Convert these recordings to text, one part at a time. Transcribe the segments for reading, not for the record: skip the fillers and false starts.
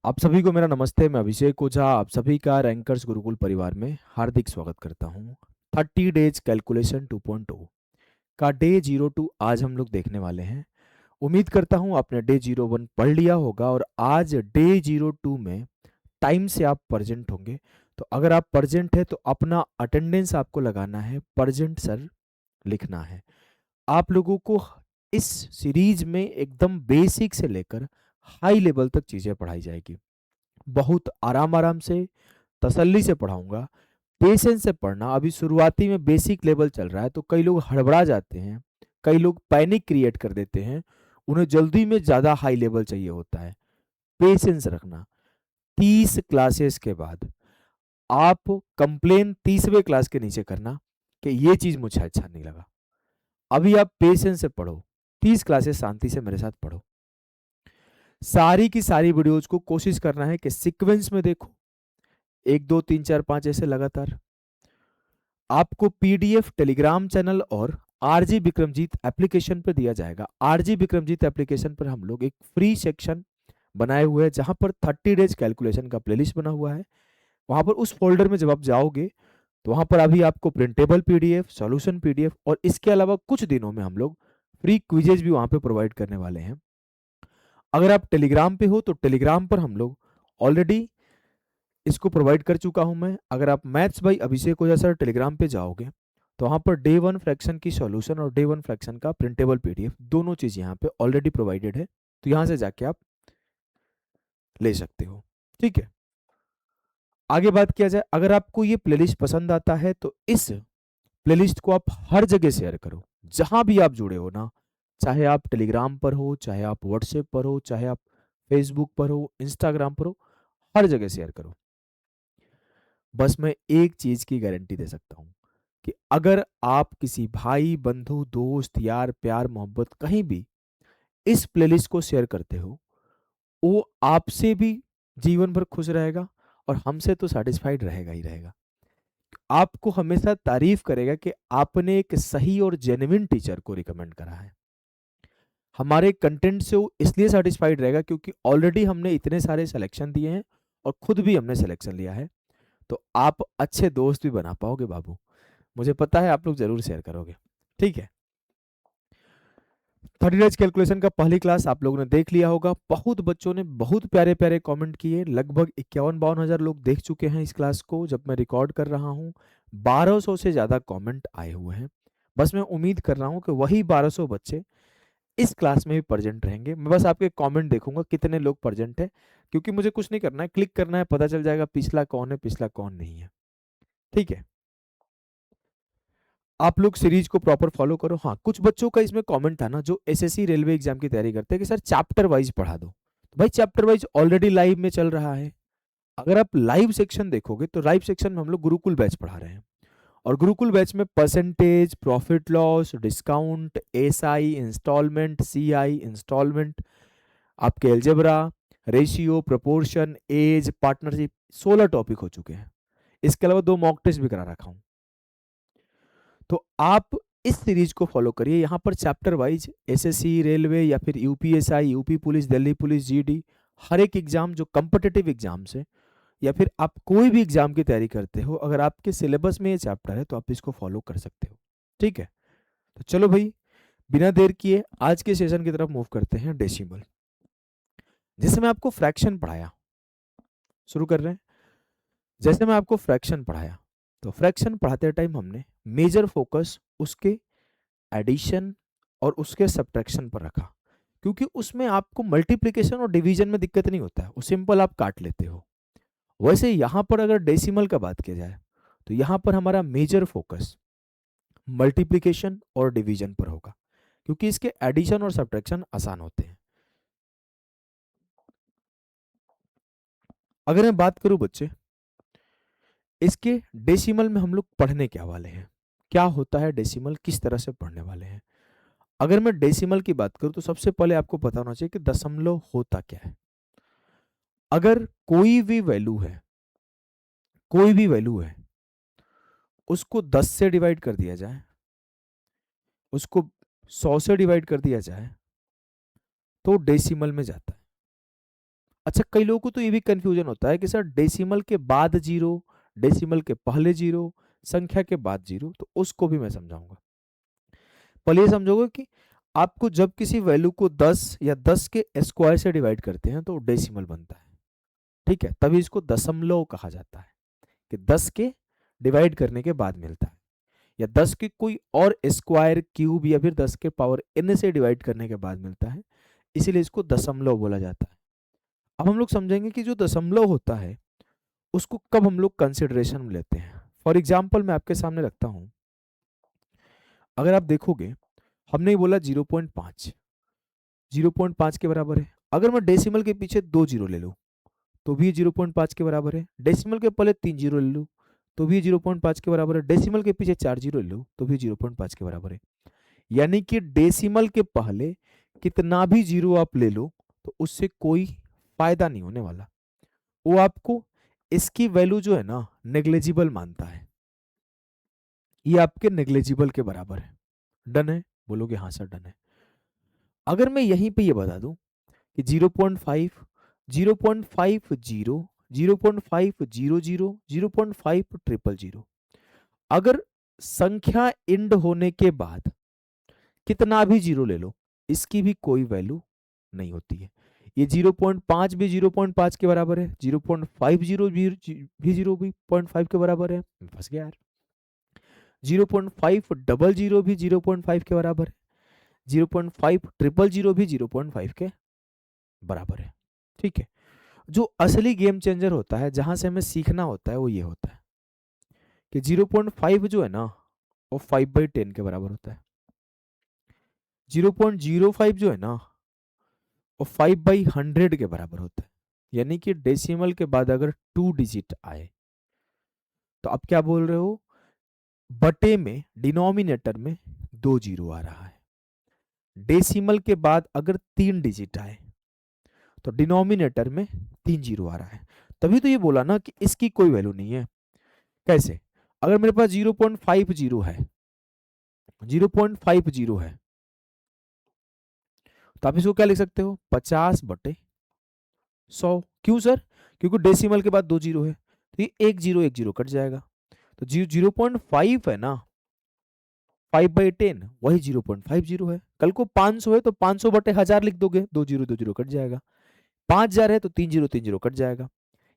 आप सभी को मेरा नमस्ते। मैं अभिषेक ओझा आप सभी का रैंकर्स गुरुकुल परिवार में हार्दिक स्वागत करता हूं। 30 डेज कैलकुलेशन 2.0 का डे 02 आज हम लोग देखने वाले हैं। उम्मीद करता हूं आपने डे 01 पढ़ लिया होगा और आज डे 02 में टाइम से आप प्रेजेंट होंगे। तो अगर आप प्रेजेंट है तो अपना अटेंडेंस आपको लगाना है, प्रेजेंट सर लिखना है। आप लोगों को इस सीरीज में एकदम बेसिक से लेकर हाई लेवल तक चीज़ें पढ़ाई जाएगी। बहुत आराम आराम से, तसल्ली से पढ़ाऊंगा। पेशेंस से पढ़ना। अभी शुरुआती में बेसिक लेवल चल रहा है तो कई लोग हड़बड़ा जाते हैं, कई लोग पैनिक क्रिएट कर देते हैं, उन्हें जल्दी में ज़्यादा हाई लेवल चाहिए होता है। पेशेंस रखना। 30 क्लासेस के बाद आप कंप्लेन 30वें क्लास के नीचे करना कि ये चीज़ मुझे अच्छा नहीं लगा। अभी आप पेशेंस से पढ़ो, 30 क्लासेस शांति से मेरे साथ पढ़ो। सारी की सारी वीडियोज को कोशिश करना है कि सीक्वेंस में देखो, 1 2 3 4 5 ऐसे लगातार। आपको पीडीएफ टेलीग्राम चैनल और आरजी विक्रमजीत एप्लीकेशन पर दिया जाएगा। आरजी विक्रमजीत एप्लीकेशन पर हम लोग एक फ्री सेक्शन बनाए हुए हैं जहां पर 30 डेज कैलकुलेशन का प्लेलिस्ट बना हुआ है। वहां पर उस फोल्डर में जब आप जाओगे तो वहां पर अभी आपको प्रिंटेबल पीडीएफ, सॉल्यूशन पीडीएफ और इसके अलावा कुछ दिनों में हम लोग फ्री क्विजेज भी वहां पे प्रोवाइड करने वाले हैं। अगर आप टेलीग्राम पे हो तो टेलीग्राम पर हम लोग ऑलरेडी इसको प्रोवाइड कर चुका हूं मैं। अगर आप maths by Abhishek Ojha sir Telegram पे जाओगे तो वहां पर डे 1 फ्रैक्शन की सॉल्यूशन और डे 1 फ्रैक्शन का प्रिंटेबल पीडीएफ दोनों चीज यहाँ पे ऑलरेडी प्रोवाइडेड है। तो यहाँ से जाके आप ले सकते हो। ठीक है, आगे बात किया जाए। अगर आपको ये प्लेलिस्ट पसंद आता है तो इस प्लेलिस्ट को आप हर जगह शेयर करो, जहां भी आप जुड़े हो ना। चाहे आप टेलीग्राम पर हो, चाहे आप व्हाट्सएप पर हो, चाहे आप फेसबुक पर हो, इंस्टाग्राम पर हो, हर जगह शेयर करो। बस मैं एक चीज की गारंटी दे सकता हूं कि अगर आप किसी भाई, बंधु, दोस्त, यार, प्यार, मोहब्बत कहीं भी इस प्लेलिस्ट को शेयर करते हो, वो आपसे भी जीवन भर खुश रहेगा और हमसे तो सेटिस्फाइड रहेगा ही रहेगा। आपको हमेशा तारीफ करेगा कि आपने एक सही और जेन्युइन टीचर को रिकमेंड करा है। हमारे कंटेंट से वो इसलिए सेटिस्फाइड रहेगा क्योंकि ऑलरेडी हमने इतने सारे सिलेक्शन दिए हैं और खुद भी हमने सिलेक्शन लिया है। तो आप अच्छे दोस्त भी बना पाओगे बाबू। मुझे पता है आप लोग जरूर शेयर करोगे। ठीक है, 30 डेज कैलकुलेशन का पहली क्लास आप लोगों ने देख लिया होगा। बहुत बच्चों ने बहुत प्यारे प्यारे कमेंट किए। लगभग 51-52 हज़ार लोग देख चुके हैं इस क्लास को जब मैं रिकॉर्ड कर रहा हूँ। 1200 से ज़्यादा कमेंट आए हुए हैं। बस मैं उम्मीद कर रहा हूँ कि वही 1200 बच्चे इस क्लास में भी प्रेजेंट रहेंगे। मैं बस आपके कमेंट देखूंगा कितने लोग प्रेजेंट है, क्योंकि मुझे कुछ नहीं करना है, क्लिक करना है, पता चल जाएगा पिछला कौन है, पिछला कौन नहीं है। ठीक है, आप लोग सीरीज को प्रॉपर फॉलो करो। हाँ, कुछ बच्चों का इसमें कमेंट था ना जो एसएससी रेलवे एग्जाम की तैयारी करते हैं कि सर चैप्टर वाइज पढ़ा दो। तो भाई चैप्टर वाइज ऑलरेडी लाइव में चल रहा है। अगर आप लाइव सेक्शन देखोगे तो लाइव सेक्शन में हम लोग गुरुकुल बैच पढ़ा रहे हैं और गुरुकुल बैच में percentage, profit loss, discount, SI, instalment, CI, instalment, आपके algebra, ratio, proportion, age, partnership, 16 topic हो चुके हैं। इसके अलावा 2 मॉक टेस्ट भी करा रखा हूं। तो आप इस सीरीज को फॉलो करिए। यहाँ पर चैप्टर वाइज एसएससी, रेलवे या फिर UPSI, UP police, Delhi police, GD, हर एक एग्जाम जो कंपटेटिव एग्जाम से या फिर आप कोई भी एग्जाम की तैयारी करते हो, अगर आपके सिलेबस में ये चैप्टर है तो आप इसको फॉलो कर सकते हो। ठीक है, तो चलो भाई, बिना देर किए आज के सेशन की तरफ मूव करते हैं। डेसिमल, जैसे मैं आपको फ्रैक्शन पढ़ाया, शुरू कर रहे हैं। जैसे मैं आपको फ्रैक्शन पढ़ाया तो फ्रैक्शन पढ़ाते टाइम हमने मेजर फोकस उसके एडिशन और उसके सब्ट्रैक्शन पर रखा, क्योंकि उसमें आपको मल्टीप्लिकेशन और डिवीजन में दिक्कत नहीं होता है, वो सिंपल आप काट लेते हो। वैसे यहां पर अगर डेसिमल का बात किया जाए तो यहां पर हमारा मेजर फोकस मल्टीप्लिकेशन और डिवीजन पर होगा, क्योंकि इसके एडिशन और सब्ट्रैक्शन आसान होते हैं। अगर मैं बात करूं बच्चे, इसके डेसिमल में हम लोग पढ़ने क्या वाले हैं, क्या होता है डेसिमल, किस तरह से पढ़ने वाले हैं। अगर मैं डेसिमल की बात करूं तो सबसे पहले आपको पता होना चाहिए कि दशमलव होता क्या है। अगर कोई भी वैल्यू है, कोई भी वैल्यू है, उसको 10 से डिवाइड कर दिया जाए, उसको 100 से डिवाइड कर दिया जाए तो डेसिमल में जाता है। अच्छा, कई लोगों को तो ये भी कंफ्यूजन होता है कि सर डेसिमल के बाद जीरो, डेसिमल के पहले जीरो, संख्या के बाद जीरो, तो उसको भी मैं समझाऊंगा। पहले ये समझोगे कि आपको जब किसी वैल्यू को 10 या 10 के स्क्वायर से डिवाइड करते हैं तो डेसिमल बनता है, ठीक है, तभी इसको दशमलव कहा जाता है कि 10 के डिवाइड करने के बाद मिलता है, या 10 के कोई और स्क्वायर क्यूब या फिर 10 के पावर n से डिवाइड करने के बाद मिलता है, इसीलिए इसको दशमलव बोला जाता है। अब हम लोग समझेंगे कि जो दशमलव होता है उसको कब हम लोग कंसिडरेशन में लेते हैं। फॉर एग्जाम्पल मैं आपके सामने रखता हूं, अगर आप देखोगे हमने बोला 0.5, 0.5 के बराबर है। अगर मैं डेसिमल के पीछे 2 जीरो ले लूं तो भी 0.5 के बराबर है। डेसिमल के पहले 3 जीरो ले लूं तो भी 0.5 के बराबर है। डेसिमल के पीछे 4 जीरो ले लूं तो भी 0.5 के बराबर है। यानी कि डेसिमल के पहले कितना भी जीरो आप ले लो तो उससे कोई फायदा नहीं होने वाला, वो आपको इसकी वैल्यू जो है ना नेग्लेजिबल मानता है, ये आपके नेग्लेजिबल के बराबर है। डन है? बोलोगे हाँ सर डन है। अगर मैं यहीं पे ये बता दूं कि 0.5, 0.50, 0.500, 0.500, अगर संख्या इंड होने के बाद कितना भी जीरो ले लो इसकी भी कोई वैल्यू नहीं होती है। ये 0.5 भी 0.5 के बराबर है, 0.50 भी 0.5 के बराबर है, फंस गया यार। 0.500 भी 0.5 के बराबर है, 0.5000 भी 0.5 के बराबर है। ठीक है, जो असली गेम चेंजर होता है जहां से हमें सीखना होता है वो ये होता है कि 0.5 जो है ना वो 5/10 के बराबर होता है। 0.05 जो है ना वो 5/100 के बराबर होता है। यानी कि डेसिमल के बाद अगर 2 डिजिट आए तो आप क्या बोल रहे हो, बटे में डिनोमिनेटर में 2 जीरो आ रहा है। डेसिमल के बाद अगर 3 डिजिट आए तो डिनोमिनेटर में 3 जीरो आ रहा है। तभी तो ये बोला ना कि इसकी कोई वैल्यू नहीं है। कैसे? अगर मेरे पास 0.50 है, 0.50 है तो आप इसको क्या लिख सकते हो, 50/100। क्यों सर? क्योंकि डेसिमल के बाद 2 जीरो है तो ये एक जीरो कट जाएगा। तो 0.5 है ना, 5/10 वही 0.50 है। कल को 500 है तो 500/1000 लिख दोगे, 2 जीरो कट जाएगा। 5000 है तो 3 जीरो कट जाएगा।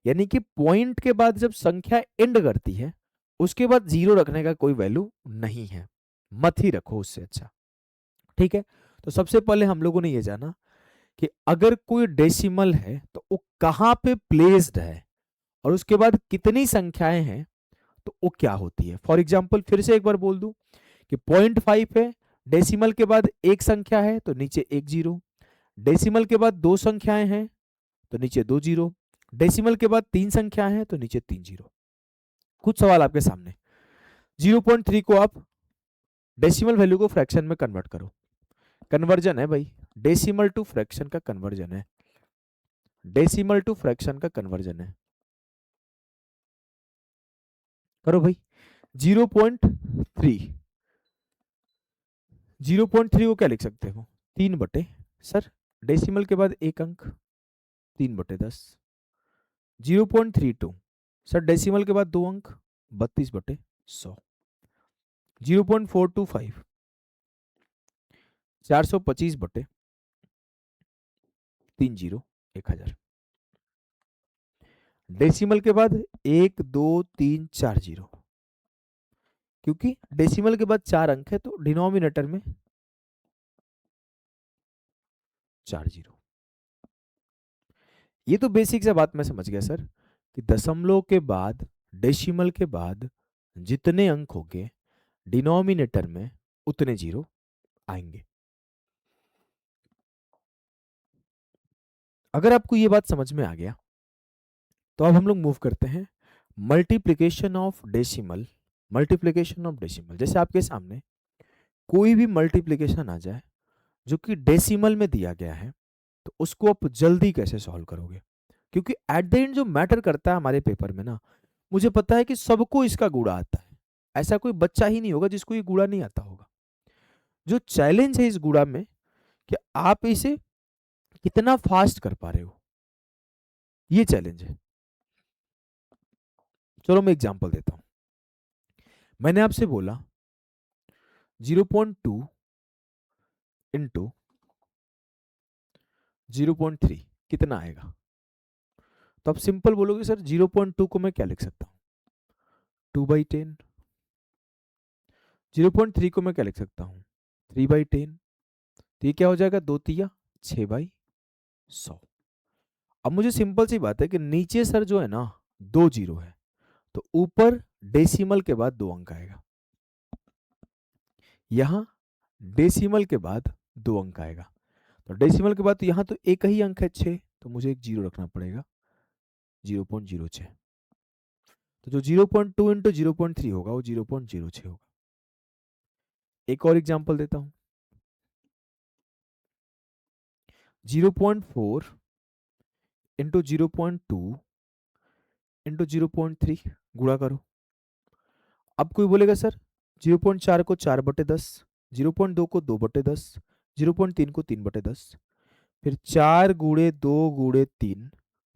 यानी कि पॉइंट के बाद जब संख्या एंड करती है उसके बाद जीरो रखने का कोई वैल्यू नहीं है, मत ही रखो उससे अच्छा। ठीक है, तो सबसे पहले हम लोगों ने ये जाना कि अगर कोई डेसिमल है तो वो कहां पे प्लेस्ड है और उसके बाद कितनी संख्याएं हैं तो वो क्या होती है। फॉर एग्जाम्पल फिर से एक बार बोल दूं कि 0.5 है, डेसिमल के बाद एक संख्या है तो नीचे एक जीरो, डेसिमल के बाद दो संख्याएं हैं तो नीचे दो जीरो, डेसिमल के बाद तीन संख्याएं हैं तो नीचे तीन जीरो। कुछ सवाल आपके सामने। 0.3 को आप डेसिमल वैल्यू को फ्रैक्शन में कन्वर्ट करो, कन्वर्जन है भाई, डेसिमल टू फ्रैक्शन का कन्वर्जन है, डेसिमल टू फ्रैक्शन का कन्वर्जन है। करो भाई। 0.3, 0.3 को क्या लिख सकते हो, 3 सर डेसिमल के बाद एक अंक 3/10। 0.32 सर डेसिमल के बाद दो अंक 32/100। 0.425 425/30 1000। डेसिमल के बाद एक दो तीन चार जीरो, क्योंकि डेसिमल के बाद चार अंक है तो डिनोमिनेटर में चार जीरो। ये तो बेसिक सा बात मैं समझ गया सर कि दशमलव के बाद डेसिमल के बाद जितने अंक होंगे डिनोमिनेटर में उतने जीरो आएंगे। अगर आपको ये बात समझ में आ गया तो अब हम लोग मूव करते हैं multiplication of decimal. Multiplication of decimal, जैसे आपके सामने कोई भी मल्टीप्लिकेशन आ जाए जो कि डेसिमल में दिया गया है तो उसको आप जल्दी कैसे सॉल्व करोगे, क्योंकि एट द एंड जो मैटर करता है हमारे पेपर में ना, मुझे पता है कि सबको इसका गुणा आता है, ऐसा कोई बच्चा ही नहीं होगा जिसको ये गुणा नहीं आता होगा। जो चैलेंज है इस गुणा में कि आप इसे कितना फास्ट कर पा रहे हो। ये चैलेंज है। चलो मैं एग्जांपल देता हूं। मैंने आपसे बोला 0.2 इंटू 0.3 कितना आएगा। तो आप सिंपल बोलोगे सर 0.2 को मैं क्या लिख सकता हूँ, 2/10। 0.3 को मैं क्या लिख सकता हूँ, 3/10। तो ये क्या हो जाएगा, 2 तिया 6/100। अब मुझे सिंपल सी बात है कि नीचे सर जो है ना 2 जीरो है, तो ऊपर डेसिमल के बाद 2 अंक आएगा, यहां डेसिमल के बाद 2 अंक आएगा। तो डेसिमल के बाद तो यहां तो एक ही अंक है 6, तो मुझे एक जीरो रखना पड़ेगा, 0.06। तो जो 0.2 इंटू 0.3 होगा वो 0.06 होगा। एक और एग्जांपल देता हूं, 0.4 इंटू 0.2 इंटू 0.3 गुणा करो। अब कोई बोलेगा सर 0.4 को 4/10, 0.2 को 2/10, 0.3 को 3/10, फिर 4 × 2 ×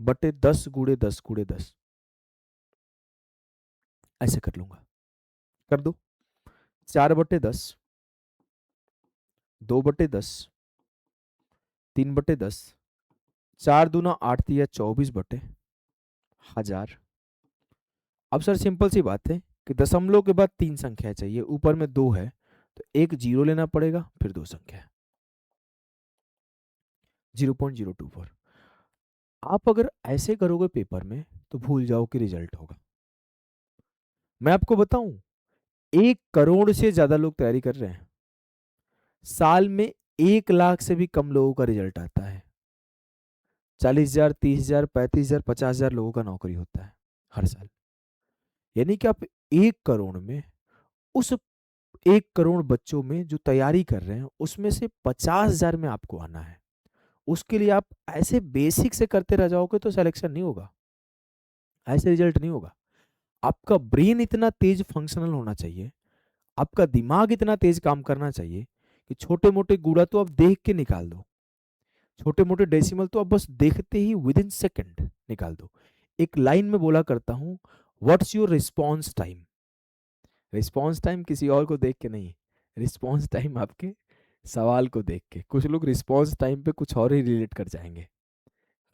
3/10 ऐसे कर लूंगा। कर दो, 4/10, 2/10, 3/10, 4×2 = 8 × 24/1000। अब सर सिंपल सी बात है कि दशमलव के बाद 3 संख्या चाहिए, ऊपर में 2 है, तो एक जीरो लेना पड़ेगा, फिर 2 संख्या 0.024। आप अगर ऐसे करोगे पेपर में तो भूल जाओ कि रिजल्ट होगा। मैं आपको बताऊं, 1 करोड़ से ज्यादा लोग तैयारी कर रहे हैं, साल में 1 लाख से भी कम लोगों का रिजल्ट आता है। 40,000, 30,000, 35,000, 50,000 लोगों का नौकरी होता है हर साल। यानी कि आप 1 करोड़ में, उस 1 करोड़ बच्चों में जो तैयारी कर रहे हैं उसमें से 50,000 में आपको आना है। उसके लिए आप ऐसे बेसिक से करते रह जाओगे तो सिलेक्शन नहीं होगा, ऐसे रिजल्ट नहीं होगा। आपका ब्रेन इतना तेज फंक्शनल होना चाहिए, आपका दिमाग इतना तेज काम करना चाहिए कि छोटे मोटे गुणा तो आप देख के निकाल दो, छोटे मोटे डेसिमल तो आप बस देखते ही विद इन सेकेंड निकाल दो। एक लाइन में बोला करता हूं, what's your response time. Response time किसी और को देख के नहीं, रिस्पॉन्स टाइम आपके सवाल को देख के। कुछ लोग रिस्पॉन्स टाइम पे कुछ और ही रिलेट कर जाएंगे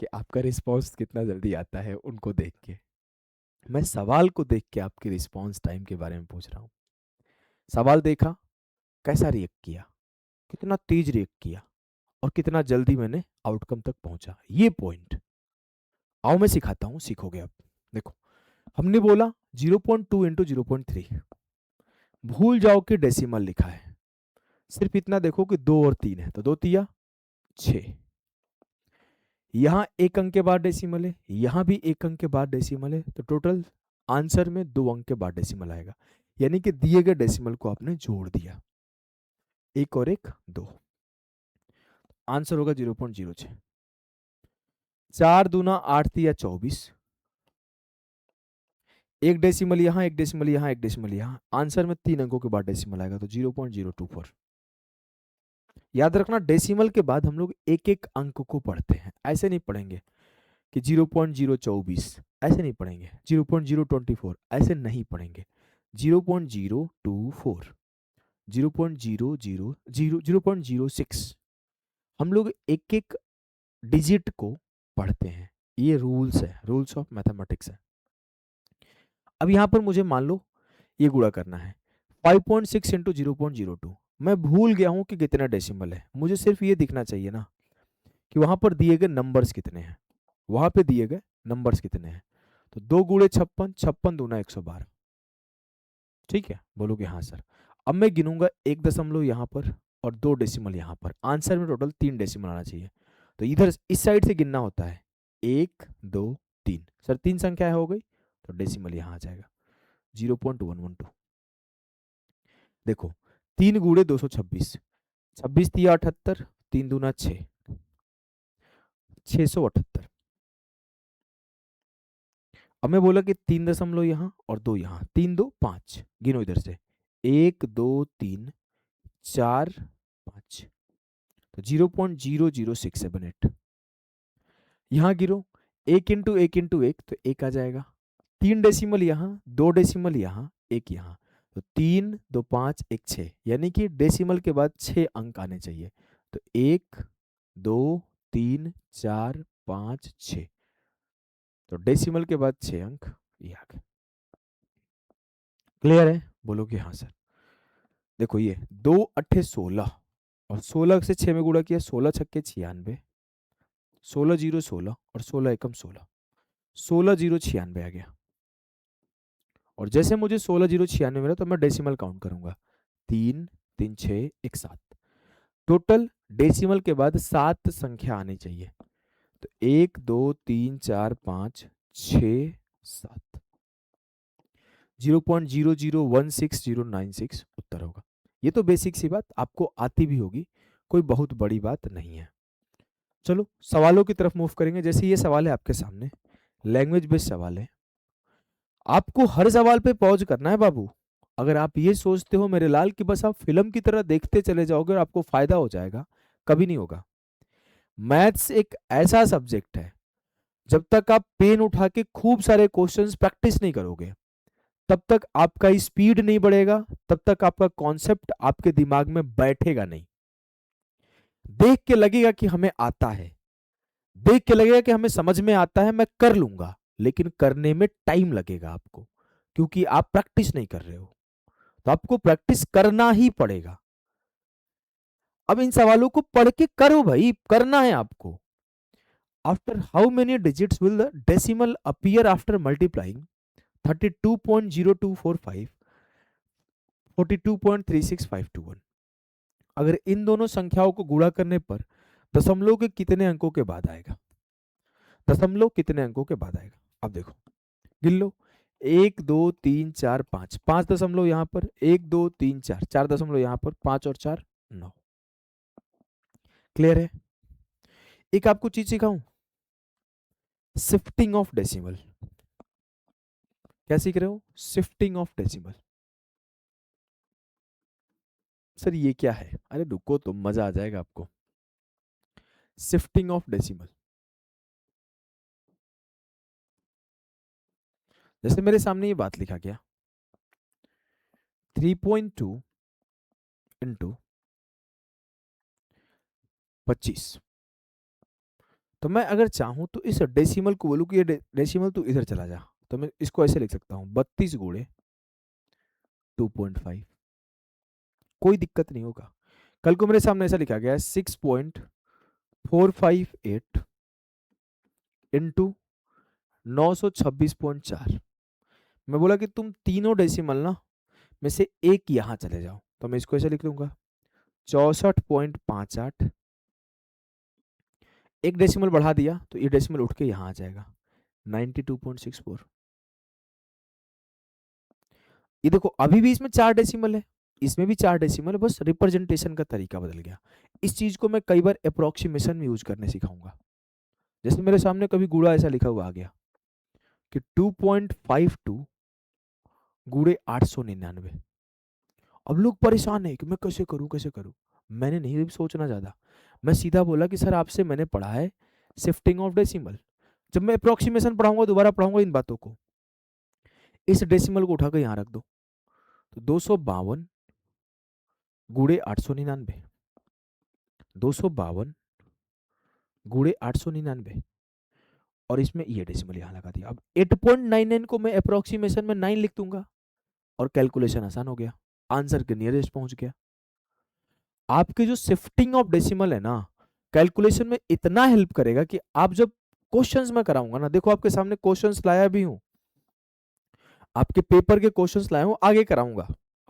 कि आपका रिस्पॉन्स कितना जल्दी आता है उनको देख के। मैं सवाल को देख के आपके रिस्पॉन्स टाइम के बारे में पूछ रहा हूँ। सवाल देखा, कैसा रिएक्ट किया, कितना तेज रिएक्ट किया, और कितना जल्दी मैंने आउटकम तक पहुंचा, ये पॉइंट। आओ मैं सिखाता हूं, सीखोगे आप। देखो, हमने बोला 0.2 इंटू 0.3, भूल जाओ कि डेसिमल लिखा है, सिर्फ इतना देखो कि 2 और 3 है, तो 2 तिया 6। यहां 1 अंक के बाद डेसिमल है, यहां भी 1 अंक के बाद डेसिमल है, तो टोटल आंसर में 2 अंक के बाद डेसिमल आएगा। यानी कि दिए गए डेसिमल को आपने जोड़ दिया, 1 और 1 2, आंसर होगा 0.06। 4×2 = 8 × 3 = 24, एक डेसिमल यहां, एक डेसिमल यहां, एक डेसिमल यहां, आंसर में 3 अंकों के बाद डेसिमल आएगा, तो 0.024। याद रखना, डेसिमल के बाद हम लोग एक एक अंक को पढ़ते हैं, ऐसे नहीं पढ़ेंगे कि 0.024, ऐसे नहीं पढ़ेंगे, 0.024 ऐसे नहीं पढ़ेंगे, 0.024, 0.006, हम लोग एक एक डिजिट को पढ़ते हैं। ये रूल्स है, रूल्स ऑफ मैथमेटिक्स है। अब यहां पर मुझे मान लो ये गुणा करना है, 5.6 इंटू 0.02। मैं भूल गया हूं कि कितना डेसिमल है, मुझे सिर्फ ये दिखना चाहिए ना कि वहां पर दिए गए नंबर्स कितने हैं, वहां पे दिए गए नंबर्स कितने हैं। तो 2 × 56, 56×2 = 112। ठीक है, बोलोगे हाँ सर। अब मैं गिनूंगा 1 दशमलव यहां पर और 2 डेसिमल यहां पर, आंसर में टोटल 3 डेसिमल आना चाहिए। तो इधर इस साइड से गिनना होता है, 1 2 3। सर 3 संख्याएं हो गई, तो डेसिमल यहां आ जाएगा 0.112। देखो, 3 × 2 = 26, 26 × 3 = 78, 3×2 = 6, 678। अब मैं बोला कि 3 दशमलव यहां और 2 यहां, 3 2 5, गिनो इधर से, 1 2 3 4 5, तो 0.00678। यहां गिरो, एक इंटू एक इंटू एक, तो एक आ जाएगा। 3 डेसिमल यहाँ, 2 डेसिमल यहाँ, एक यहाँ, तो 3 2 5 1 6, यानी कि डेसिमल के बाद 6 अंक आने चाहिए। तो 1 2 3 4 5 6, तो डेसिमल के बाद 6 अंक, ये आ गए। क्लियर है? बोलो कि हाँ सर। देखो ये 2 8 16, और 16 से 6 में गुणा किया, 16 6 96, 16 0 16, और 16 1 16, 16 0 96 आ गया। और जैसे मुझे 16 0 96 मिला तो मैं डेसिमल काउंट करूंगा, 3 3 6 1 7। टोटल डेसिमल के बाद 7 संख्या आनी चाहिए, तो 1 2 3 4 5 6 7, 0.0016096 उत्तर होगा। ये तो बेसिक सी बात आपको आती भी होगी, कोई बहुत बड़ी बात नहीं है। चलो सवालों की तरफ मूव करेंगे। जैसे ये सवाल है आपके सामने, लैंग्वेज बेस्ड सवाल है। आपको हर सवाल पे पॉज करना है बाबू। अगर आप ये सोचते हो मेरे लाल कि बस आप फिल्म की तरह देखते चले जाओगे और आपको फायदा हो जाएगा, कभी नहीं होगा। मैथ्स एक ऐसा सब्जेक्ट है, जब तक आप पेन उठा के खूब सारे क्वेश्चंस प्रैक्टिस नहीं करोगे, तब तक आपका स्पीड नहीं बढ़ेगा, तब तक आपका कॉन्सेप्ट आपके दिमाग में बैठेगा नहीं। देख के लगेगा कि हमें आता है, देख के लगेगा कि हमें समझ में आता है, मैं कर लूंगा, लेकिन करने में टाइम लगेगा आपको, क्योंकि आप प्रैक्टिस नहीं कर रहे हो। तो आपको प्रैक्टिस करना ही पड़ेगा। अब इन सवालों को पढ़ के करो भाई, करना है आपको। After how many digits will the decimal appear after multiplying 32.0245 42.36521? अगर इन दोनों संख्याओं को गुणा करने पर दशमलव के कितने अंकों के बाद आएगा? दशमलव कितने अंकों के बाद आएगा? अब देखो, गिन लो, 1 2 3 4 5, 5 दशमलव यहां पर, 1 2 3 4, 4 दशमलव यहां पर, 5 और 4 9। क्लियर है? एक आपको चीज सिखाऊं, शिफ्टिंग ऑफ डेसिमल। क्या सीख रहे हो? Shifting of decimal. सर ये क्या है? अरे रुको तो मजा आ जाएगा आपको। शिफ्टिंग ऑफ डेसिमल, जैसे मेरे सामने ये बात लिखा गया, 3.2 इंटू 25। तो मैं अगर चाहूं तो इस डेसिमल को बोलूं कि ये डेसिमल तू इधर चला जा, तो मैं इसको ऐसे लिख सकता हूं, 32 गुणे 2.5। कोई दिक्कत नहीं होगा। कल को मेरे सामने ऐसा लिखा गया है 6.458 इंटू 926.4। मैं बोला कि तुम तीनों डेसिमल ना में से एक यहां चले जाओ, तो मैं इसको ऐसे लिख लूंगा, 64.58। एक डेसिमल बढ़ा दिया तो ये डेसिमल उठ के यहां आ जाएगा, 92.64। ये देखो अभी भी इसमें 4 डेसिमल है, इसमें भी 4 डेसिमल है, बस रिप्रेजेंटेशन का तरीका बदल गया। इस चीज को मैं कई बार अप्रोक्सीमेशन में यूज करने सिखाऊंगा। जैसे मेरे सामने कभी गुड़ा ऐसा लिखा हुआ आ गया कि 2.52 गुड़े 899। अब लोग परेशान है कि मैं कैसे करूं कैसे करूं। मैंने नहीं सोचना ज्यादा, मैं सीधा बोला कि सर आपसे मैंने पढ़ा है शिफ्टिंग ऑफ डेसिमल। जब मैं अप्रोक्सीमेशन पढ़ाऊंगा, दोबारा पढ़ाऊंगा इन बातों को, इस डेसिमल को उठाकर यहां रख दो, तो 252 गुड़े 899, 252 गुड़े 899, और इसमें ये डेसिमल यहां लगा दिया। अब 8.99 को मैं अप्रोक्सीमेशन में 9 लिख दूंगा और कैलकुलेशन आसान हो गया, आंसर के नियरेस्ट पहुंच गया। आपके जो शिफ्टिंग ऑफ डेसिमल है ना, कैलकुलेशन में इतना हेल्प करेगा कि आप जब क्वेश्चंस में कराऊंगा ना, देखो आपके सामने क्वेश्चंस लाया भी हूं, आपके पेपर के क्वेश्चंस लाया हूं, आगे कराऊंगा,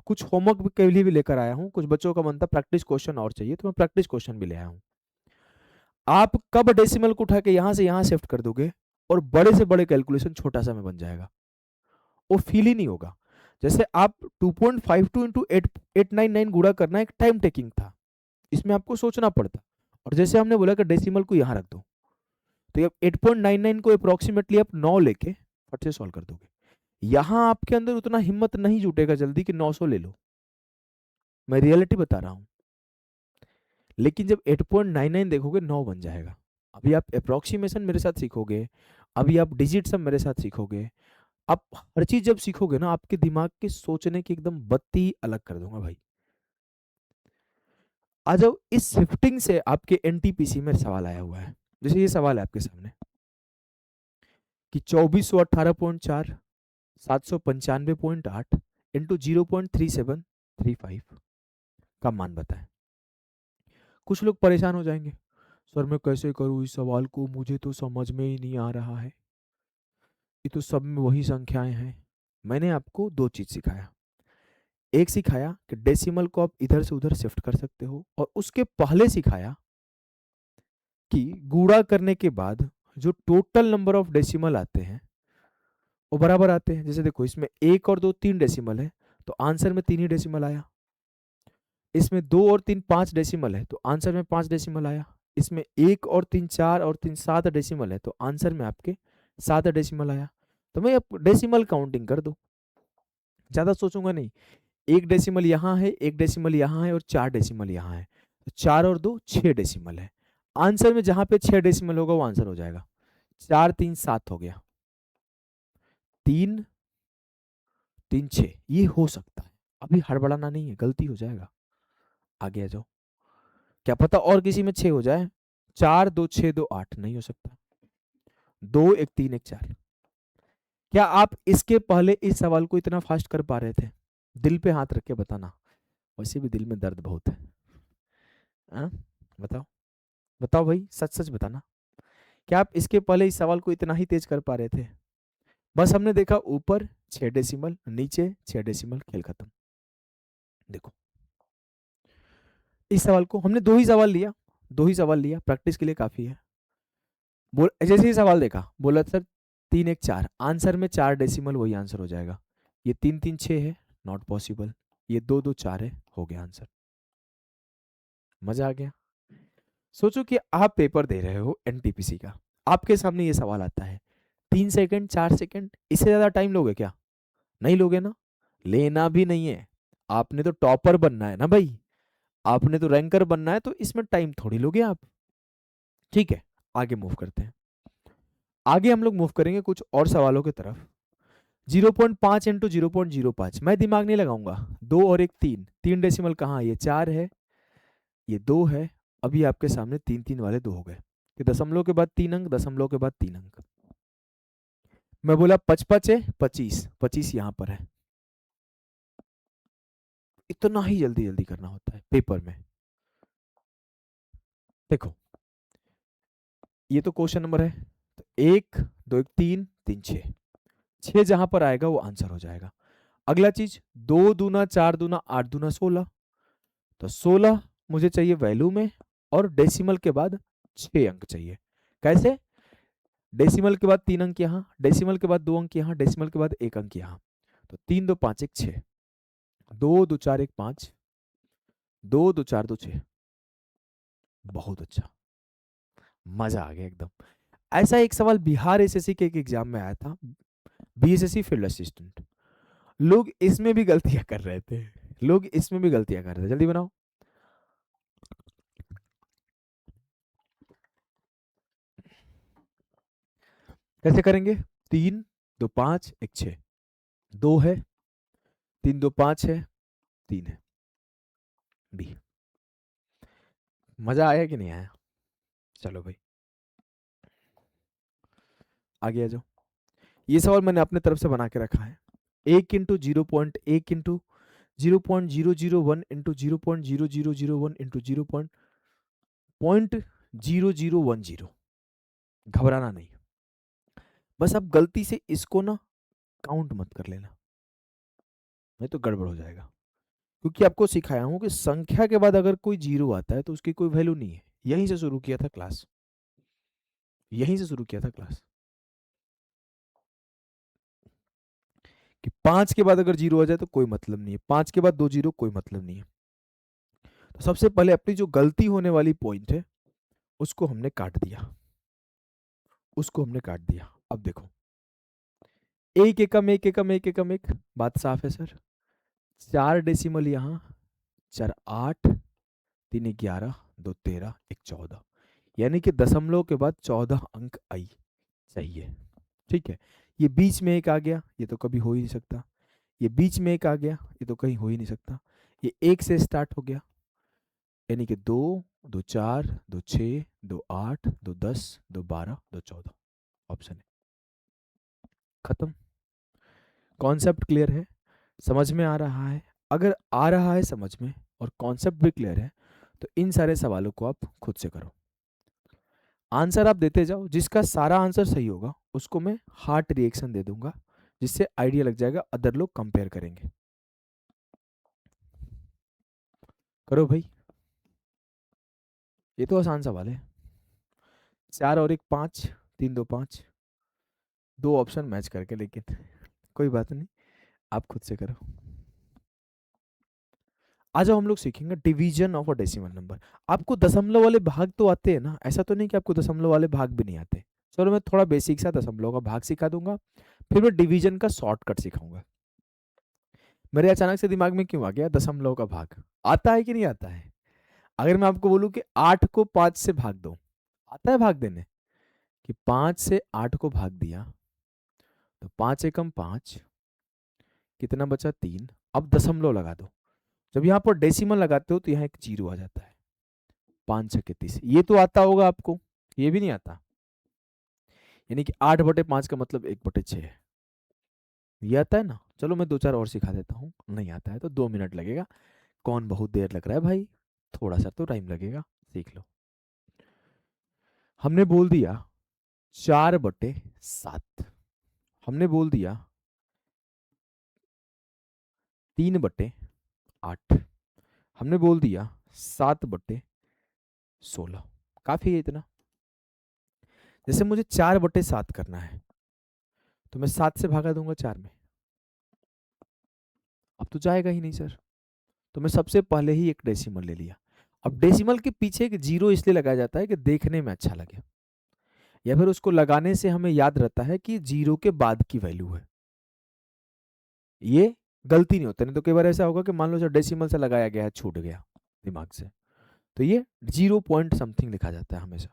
कुछ होमवर्क के लिए भी लेकर आया हूं, कुछ बच्चों का मन था प्रैक्टिस क्वेश्चन और चाहिए, तो मैं प्रैक्टिस क्वेश्चन भी ले आया हूं। आप कब डेसिमल को उठा के यहां से यहां शिफ्ट कर दोगे और बड़े से बड़े कैलकुलेशन छोटा सा में बन जाएगा, वो फील ही नहीं होगा। जैसे आप 2.52 इंटू 899 गुणा करना एक टाइम टेकिंग था, इसमें आपको सोचना पड़ता, और जैसे हमने बोला कि डेसिमल को यहां रख दो, तो 8.99 को अप्रोक्सीमेटली आप 9 लेके फट से सॉल्व कर दोगे। यहां आपके अंदर उतना हिम्मत नहीं जुटेगा जल्दी कि 900 ले लो, मैं रियलिटी बता रहा हूं। लेकिन जब 8.99 देखोगे 9 बन जाएगा। अभी आप अप्रोक्सीमेशन मेरे साथ सीखोगे अभी आप डिजिट सब मेरे साथ सीखोगे। आप हर चीज जब सीखोगे ना, आपके दिमाग के सोचने की एकदम बत्ती अलग कर दूंगा भाई। आ जाओ, इस शिफ्टिंग से आपके एनटीपीसी में सवाल आया हुआ है। जैसे ये सवाल है आपके सामने कि 2418.4 795.8 इंटू 0.3735 का मान बताएं। कुछ लोग परेशान हो जाएंगे, सर मैं कैसे करूं इस सवाल को, मुझे तो समझ में ही नहीं आ रहा है, ये तो सब में वही संख्याएं हैं। मैंने आपको दो चीज सिखाया। एक सिखाया कि डेसिमल को आप इधर से उधर शिफ्ट कर सकते हो, और उसके पहले सिखाया कि गुणा करने के बाद जो टोटल नंबर ऑफ डेसिमल आते हैं वो बराबर आते हैं। जैसे देखो, इसमें एक और दो तीन डेसिमल है तो आंसर में तीन ही डेसिमल आया। इसमें दो और तीन पांच डेसिमल है तो आंसर में पांच डेसिमल आया। इसमें एक और तीन चार और तीन सात डेसिमल है तो आंसर में आपके सात डेसिमल आया। तो मैं अब डेसिमल काउंटिंग कर दो, ज्यादा सोचूंगा नहीं। एक डेसिमल यहाँ है, एक डेसिमल यहाँ है और चार डेसिमल यहाँ है, तो चार और दो छह डेसिमल है। आंसर में जहां पे छह डेसिमल होगा वो आंसर हो जाएगा। चार तीन सात हो गया, तीन तीन छह, ये हो सकता है। अभी हड़बड़ाना नहीं है, गलती हो जाएगा। आगे आ जाओ, क्या पता और किसी में छह हो जाए। चार दो छह दो आठ, नहीं हो सकता। दो एक तीन एक चार। क्या आप इसके पहले इस सवाल को इतना फास्ट कर पा रहे थे? दिल पे हाथ रख के बताना, वैसे भी दिल में दर्द बहुत है। हाँ? बताओ, बताओ भाई, सच सच बताना। क्या आप इसके पहले इस सवाल को इतना ही तेज कर पा रहे थे? बस हमने देखा ऊपर 6 डेसिमल, नीचे 6 डेसिमल, खेल खत्म। देखो, इस सवाल को हमने दो ही सवाल लिया, दो ही सवाल लिया, प्रैक्टिस के लिए काफी है। बोल, जैसे ही सवाल देखा बोला सर तीन एक चार, आंसर में चार डेसिमल, वही आंसर हो जाएगा। ये तीन तीन छह है, नॉट पॉसिबल। ये दो दो चार है, हो गया आंसर। मजा आ गया। सोचो कि आप पेपर दे रहे हो एनटीपीसी का, आपके सामने ये सवाल आता है, 3 सेकंड 4 सेकंड, इससे ज्यादा टाइम लोगे क्या? नहीं लोगे ना, लेना भी नहीं है। आपने तो टॉपर बनना है ना भाई, आपने तो रैंकर बनना है, तो इसमें टाइम थोड़ी लोगे आप। ठीक है, आगे मूव करते हैं। आगे हम लोग मूव करेंगे कुछ और सवालों की तरफ। 0.5 इंटू 0.05, मैं दिमाग नहीं लगाऊंगा। दो और एक तीन, तीन डेसिमल कहाँ, ये चार है, ये दो है। अभी आपके सामने तीन तीन वाले दो हो गए कि दशमलव के बाद तीन अंक, दशमलव के बाद तीन अंक। मैं बोला पचपच है, 25, 25 यहां पर है। इतना ही जल्दी जल्दी करना होता है पेपर में। देखो, ये तो क्वेश्चन नंबर है, तो एक दो एक तीन तीन छः, छः जहां पर आएगा वो आंसर हो जाएगा। अगला चीज, दो दूना चार दूना आठ दूना 16, तो 16 मुझे चाहिए वैल्यू में, और डेसिमल के बाद 6 अंक चाहिए। कैसे? डेसिमल के बाद तीन अंक यहाँ, डेसिमल के बाद दो अंक यहाँ, डेसिमल के बाद एक अंक यहाँ, तो तीन दो पाँच एक छः, दो दो चार एक पाँच, दो दो चार दो छः। बहुत अच्छा, मजा आ गया एकदम। ऐसा एक सवाल बिहार एसएससी के एक एग्जाम में आया था, बीएसएससी फील्ड असिस्टेंट। लोग इसमें भी गलतियां कर रहे थे, लोग इसमें भी गलतियां कर रहे थे। जल्दी बनाओ। कैसे करेंगे? तीन दो पाँच एक छः, दो है, तीन दो पाँच है, तीन है, बी। मजा आया कि नहीं आया? चलो भाई, आगे आ जाओ। ये सवाल मैंने अपने तरफ से बना के रखा है। एक इंटू 0.1 इंटू 0.001 इंटू 0.0010। घबराना नहीं, बस आप गलती से इसको ना काउंट मत कर लेना, नहीं तो गड़बड़ हो जाएगा। क्योंकि आपको सिखाया हूं कि संख्या के बाद अगर कोई जीरो आता है तो उसकी कोई वैल्यू नहीं है। यहीं से शुरू किया था क्लास, यहीं से शुरू किया था क्लास, कि पांच के बाद अगर जीरो आ जाए तो कोई मतलब नहीं है, पांच के बाद दो जीरो कोई मतलब नहीं है। तो सबसे पहले अपनी जो गलती होने वाली पॉइंट है उसको हमने काट दिया, उसको हमने काट दिया। अब देखो, एक एकम एक एकम एक एकम एक, बात साफ है सर। चार डेसिमल यहाँ, चार आठ, तीन 11, दो 13, एक 14, यानी कि दशमलव के बाद 14 अंक आई चाहिए। ठीक है, ये बीच में एक आ गया, ये तो कभी हो ही नहीं सकता। ये बीच में एक आ गया, ये तो कहीं हो ही नहीं सकता। ये एक से स्टार्ट हो गया, यानी कि 2, 2 4, 2 6, 2 8, 2 10, 2 12, 2 14, ऑप्शन है। खत्म। कॉन्सेप्ट क्लियर है, समझ में आ रहा है? अगर आ रहा है समझ में और कॉन्सेप्ट भी क्लियर है, तो इन सारे सवालों को आप खुद से करो। आंसर आप देते जाओ, जिसका सारा आंसर सही होगा उसको मैं हार्ट रिएक्शन दे दूंगा, जिससे आइडिया लग जाएगा, अदर लोग कंपेयर करेंगे। करो भाई, ये तो आसान सवाल है। 4 और 1 5, 3 2 5, दो ऑप्शन मैच करके, लेकिन कोई बात नहीं, आप खुद से करो। आज हम लोग सीखेंगे division of a decimal number. आपको दशमलव वाले भाग तो आते हैं ना, ऐसा तो नहीं कि आपको दशमलव वाले भाग भी नहीं आते। चलो मैं थोड़ा बेसिक सा दशमलव का भाग सिखा दूंगा, फिर मैं डिवीजन का शॉर्टकट सिखाऊंगा। मेरे अचानक से दिमाग में क्यों आ गया दशमलव का भाग? आता है कि नहीं आता है? अगर मैं आपको बोलूं कि 8 को 5 से भाग दो, आता है भाग देने? कि 5 से 8 को भाग दिया तो 5 एकम 5, कितना बचा? 3। अब दशमलव लगा दो, जब यहाँ पर डेसिमल लगाते हो तो यहाँ एक जीरो आ जाता है। 5 छक्के 30, ये तो आता होगा आपको, ये भी नहीं आता? यानी कि 8/5 का मतलब 1/6 है। ये आता है ना? चलो मैं 2 4 और सिखा देता हूँ, नहीं आता है तो 2 मिनट लगेगा। कौन बहुत देर लग रहा है भाई, थोड़ा सा तो टाइम लगेगा, सीख लो। हमने बोल दिया 4/7, हमने बोल दिया 3/8, हमने बोल दिया 7/16। काफी है इतना। जैसे मुझे 4/7 करना है, तो मैं 7 से भागा दूंगा 4 में, अब तो जाएगा ही नहीं सर। तो मैं सबसे पहले ही एक डेसिमल ले लिया। अब डेसिमल के पीछे एक जीरो इसलिए लगाया जाता है कि देखने में अच्छा लगे, या फिर उसको लगाने से हमें याद रहता है कि जीरो के बाद की वैल्यू है। ये गलती नहीं होता, नहीं तो कई बार ऐसा होगा कि मान लो सर डेसिमल से लगाया गया है, छूट गया दिमाग से, तो ये 0 पॉइंट समथिंग लिखा जाता है हमेशा।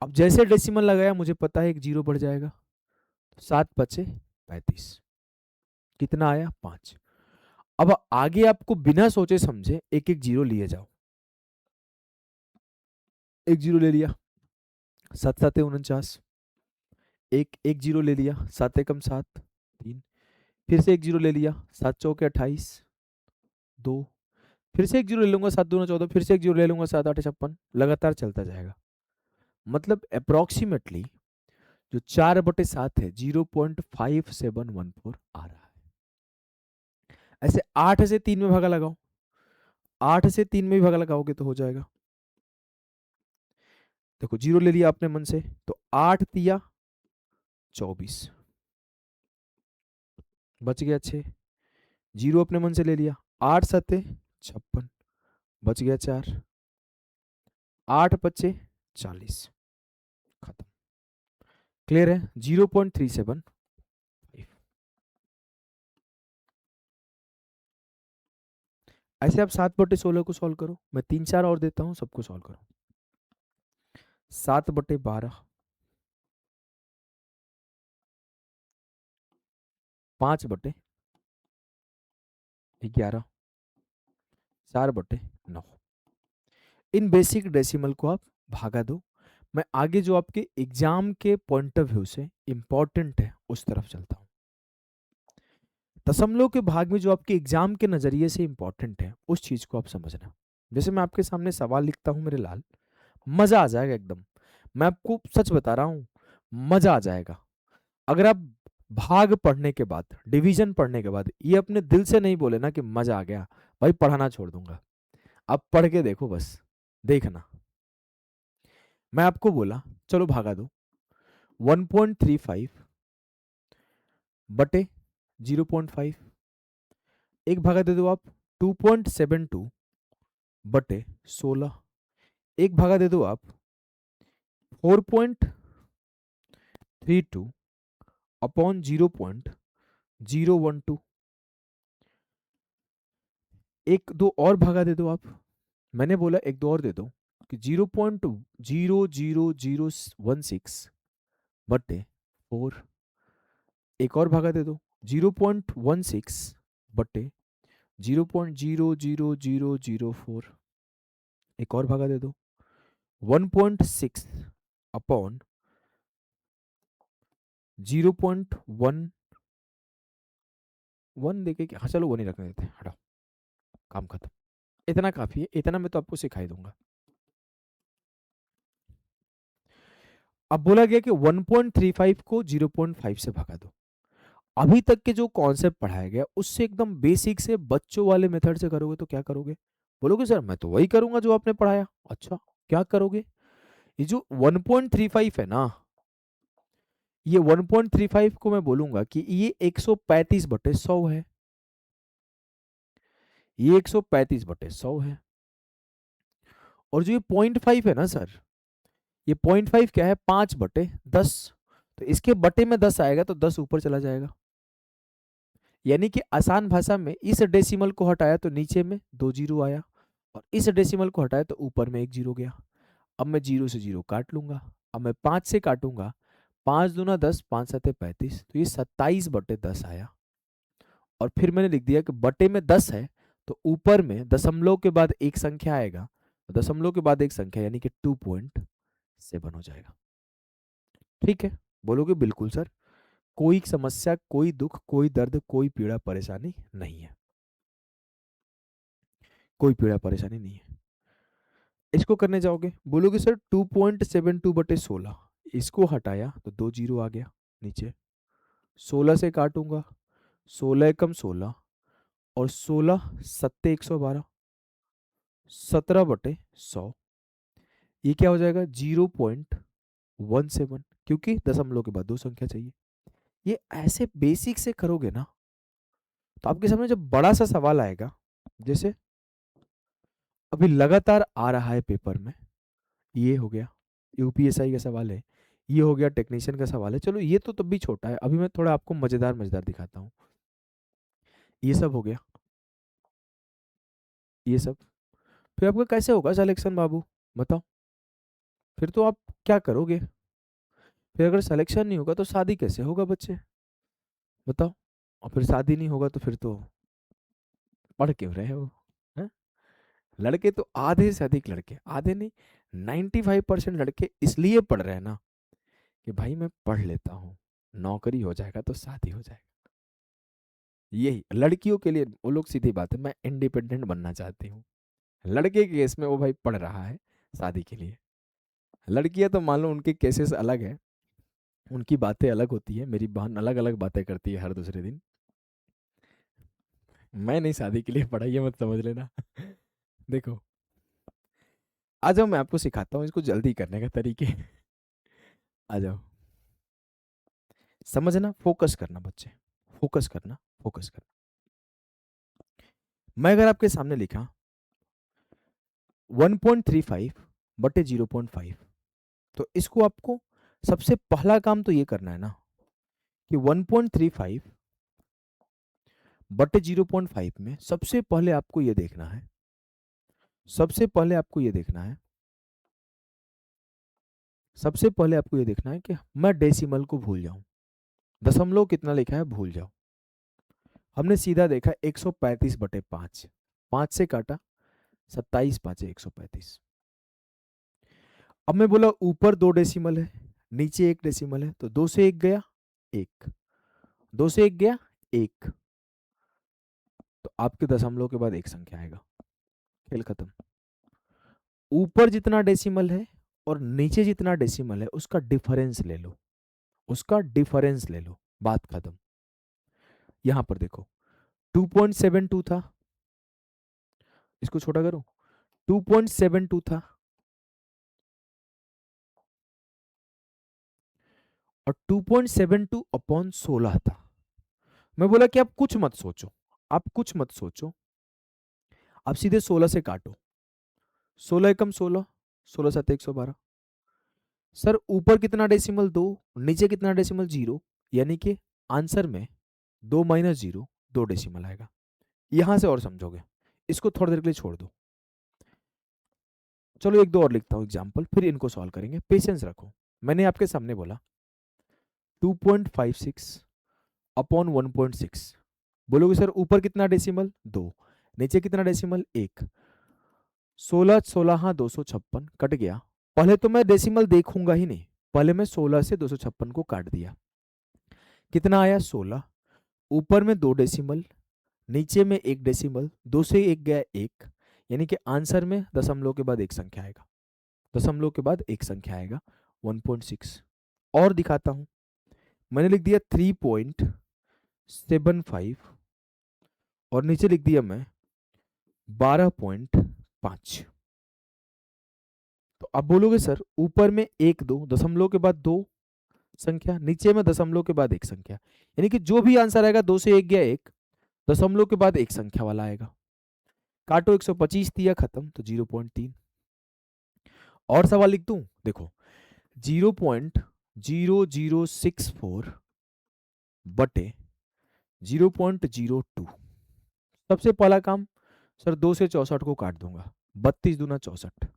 अब जैसे डेसिमल लगाया, मुझे पता है एक जीरो बढ़ जाएगा, 7×5 = 35, कितना आया? 5। अब आगे आपको बिना सोचे समझे एक एक जीरो लिए जाओ। एक जीरो ले लिया, 7×7 = 49, एक एक जीरो ले लिया, 7 एकम 7, 3। फिर से एक जीरो ले लिया, 7×4 = 28, 2। फिर से एक जीरो ले लूंगा, 7×2 = 14, फिर से एक जीरो ले लूंगा, 7×8 = 56, लगातार चलता जाएगा। मतलब अप्रोक्सीमेटली जो 4/7 है, 0.5714 आ रहा है। ऐसे 8 से 3 में भागा लगाओ, 8 से 3 में भी भागा लगाओगे तो हो जाएगा। देखो जीरो ले लिया आपने मन से, तो 8×3 = 24, बच गया 6। जीरो अपने मन से ले लिया, 8×7 = 56, बच गया 4। 8×5 = 40, खत्म। क्लियर है? 0.375। ऐसे आप 7/16 को सॉल्व करो, मैं 3 4 और देता हूं, सबको सॉल्व करो। 7/12, 5/11, 4/9। इन बेसिक डेसिमल को आप भागा दो। मैं आगे जो आपके एग्जाम के पॉइंट ऑफ व्यू से इंपॉर्टेंट है उस तरफ चलता हूं। दशमलव के भाग में जो आपके एग्जाम के नजरिए से इंपॉर्टेंट है उस चीज को आप समझना। जैसे मैं आपके सामने सवाल लिखता हूं मेरे लाल, मजा आ जाएगा एकदम। मैं आपको सच बता रहा हूं, मजा आ जाएगा। अगर आप भाग पढ़ने के बाद, डिवीजन पढ़ने के बाद ये अपने दिल से नहीं बोले ना कि मजा आ गया, भाई पढ़ाना छोड़ दूंगा। आप पढ़ के देखो, बस देखना। मैं आपको बोला चलो भागा दो, 1.35 बटे 0.5, एक भागा दे दो आप 2.72 बटे 16, एक भागा दे दो आप 4.32 अपॉन 0.012, एक दो और भागा दे दो आप। मैंने बोला एक दो और दे दो कि 0.00016 बटे 4। एक और भागा दे दो, 0.16 बटे 0.00004, एक और भागा दे दो, 1.6 अपॉन 0.11 देके, हाँ चलो वो नहीं रखने देते, हटाओ, काम खत्म। इतना काफी है, इतना मैं तो आपको सिखाई दूंगा। अब बोला गया कि 1.35 को 0.5 से भगा दो। अभी तक के जो कॉन्सेप्ट पढ़ाया गया उससे एकदम बेसिक से बच्चों वाले मेथड से करोगे तो क्या करोगे? बोलोगे सर मैं तो वही करूंगा जो आपने पढ़ाया। अच्छा, क्या करोगे? ये जो 1.35 है ना, ये 1.35 को मैं बोलूंगा कि ये 135/100 है। ये 135/100 है। और जो ये 0.5 है ना सर, ये 0.5 क्या है? 5/10। तो इसके बटे में 10 आएगा तो 10 ऊपर चला जाएगा। यानी कि आसान भाषा में इस डेसिमल को हटाया तो नीचे में 2 जीरो आया, और इस डेसिमल को हटाया तो ऊपर में 1 जीरो गया। अब मैं 0 से 0 काट लूंगा। अब मैं 5 से काटूंगा, 5 दूना 10, 5 सत्ते 35, तो ये 27/10 आया। और फिर मैंने लिख दिया कि बटे में 10 है तो ऊपर में दशमलव के बाद एक संख्या आएगा, दशमलव के बाद एक संख्या यानी कि 2.7 हो जाएगा। ठीक है? बोलोगे बिल्कुल सर, कोई समस्या, कोई दुख, कोई दर्द, कोई पीड़ा परेशानी नहीं है, कोई पीड़ा परेशानी नहीं है। इसको करने जाओगे, बोलोगे सर 2.72/16, इसको हटाया तो 2 जीरो आ गया नीचे। 16 से काटूंगा, 16 एकम 16, और 16 सत्ते 112, 17/100। ये क्या हो जाएगा? 0.17, क्योंकि दशमलव के बाद दो संख्या चाहिए। ये ऐसे बेसिक से करोगे ना तो आपके सामने जब बड़ा सा सवाल आएगा, जैसे अभी लगातार आ रहा है पेपर में, ये हो गया यूपीएसआई का सवाल है, ये हो गया टेक्नीशियन का सवाल है, चलो ये तो तब भी छोटा है, अभी मैं थोड़ा आपको मजेदार मजेदार दिखाता हूँ। ये सब हो गया, ये सब। फिर आपका कैसे होगा सिलेक्शन बाबू? बताओ। फिर तो आप क्या करोगे? फिर अगर सिलेक्शन नहीं होगा तो शादी कैसे होगा बच्चे? बताओ। और फिर शादी नहीं होगा तो फिर तो पढ़ क्यों रहे हो? हैं? लड़के तो आधे से अधिक लड़के, आधे नहीं, 95% लड़के इसलिए पढ़ रहे हैं ना कि भाई मैं पढ़ लेता हूँ, नौकरी हो जाएगा तो शादी हो जाएगा। यही लड़कियों के लिए, वो लोग सीधी बात है, मैं इंडिपेंडेंट बनना चाहती हूँ। लड़के के केस में वो भाई पढ़ रहा है शादी के लिए। लड़कियां तो मान लो उनके केसेस अलग है, उनकी बातें अलग होती है, मेरी बहन अलग अलग बातें करती है हर दूसरे दिन। मैं नहीं शादी के लिए पढ़ा, ये मत समझ लेना। देखो, आ जाओ मैं आपको सिखाता हूँ इसको जल्दी करने का तरीके। आ जाओ, समझना, फोकस करना बच्चे, फोकस करना, फोकस करना। मैं अगर आपके सामने लिखा 1.35/0.5, तो इसको आपको सबसे पहला काम तो ये करना है ना कि 1.35/0.5 में सबसे पहले आपको ये देखना है, सबसे पहले आपको ये देखना है, सबसे पहले आपको ये देखना है कि मैं डेसिमल को भूल जाऊं, दशमलव कितना लिखा है भूल जाओ। हमने सीधा देखा 135/5, 5 से काटा, 27 5 135। अब मैं बोला ऊपर 2 डेसिमल है, नीचे 1 डेसिमल है, तो 2 से 1 गया 1, 2 से 1 गया 1, तो आपके दशमलव के बाद एक संख्या आएगा, खेल खत्म। ऊपर जितना डेसिमल है और नीचे जितना डेसिमल है उसका डिफरेंस ले लो, उसका डिफरेंस ले लो, बात खत्म। यहां पर देखो 2.72 था, इसको छोटा करो, 2.72 था, और 2.72/16 था। मैं बोला कि आप कुछ मत सोचो, आप कुछ मत सोचो, आप सीधे 16 से काटो, 16 एकम 16, 16 7 112। सर ऊपर कितना डेसिमल 2, नीचे कितना डेसिमल 0, यानी कि आंसर में 2 माइनस 0 2 डेसिमल आएगा। यहां से और समझोगे, इसको थोड़ी देर के लिए छोड़ दो। चलो एक दो और लिखता हूं एग्जाम्पल, फिर इनको सॉल्व करेंगे, पेशेंस रखो। मैंने आपके सामने बोला 2.56 अपॉन 1.6। बोलोगे सर ऊपर कितना डेसिमल 2, नीचे कितना डेसिमल 1, 16 16 हाँ 256 कट गया। पहले तो मैं डेसिमल देखूंगा ही नहीं, पहले मैं 16 से 256 को काट दिया, कितना आया 16। ऊपर में 2 डेसिमल, नीचे में 1 डेसिमल, 2 से 1 गया 1, यानी कि आंसर में दशमलव के बाद एक संख्या आएगा, दशमलव के बाद एक संख्या आएगा 1.6। और दिखाता हूं, मैंने लिख दिया 3.75 और नीचे लिख दिया मैं 12.5। तो अब बोलोगे सर ऊपर में 1 2 दशमलव के बाद 2 संख्या, नीचे में दशमलव के बाद एक संख्या, यानी कि जो भी आंसर आएगा 2 से 1 गया 1, दशमलव के बाद एक संख्या वाला आएगा। काटो 125 दिया खत्म, तो 0.3। और सवाल लिख दूं, देखो 0.0064 बटे 0.02। सबसे पहला काम सर 2 से 64 को काट दूंगा, 32 दूना 64।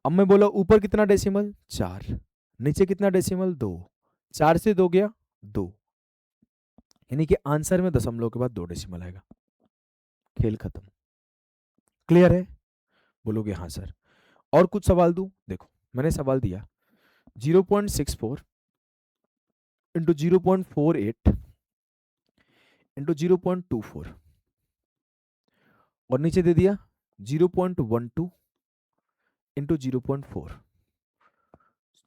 अब मैं बोला ऊपर कितना डेसिमल 4, नीचे कितना डेसिमल 2, 4 से 2 गया 2, यानी कि आंसर में दशमलव के बाद 2 डेसिमल आएगा। खेल खत्म। क्लियर है? बोलोगे हाँ सर। और कुछ सवाल दूं, देखो मैंने सवाल दिया 0.64 इंटू 0.48 इंटू 0.24 और नीचे दे दिया 0.12 इंटू 0.4।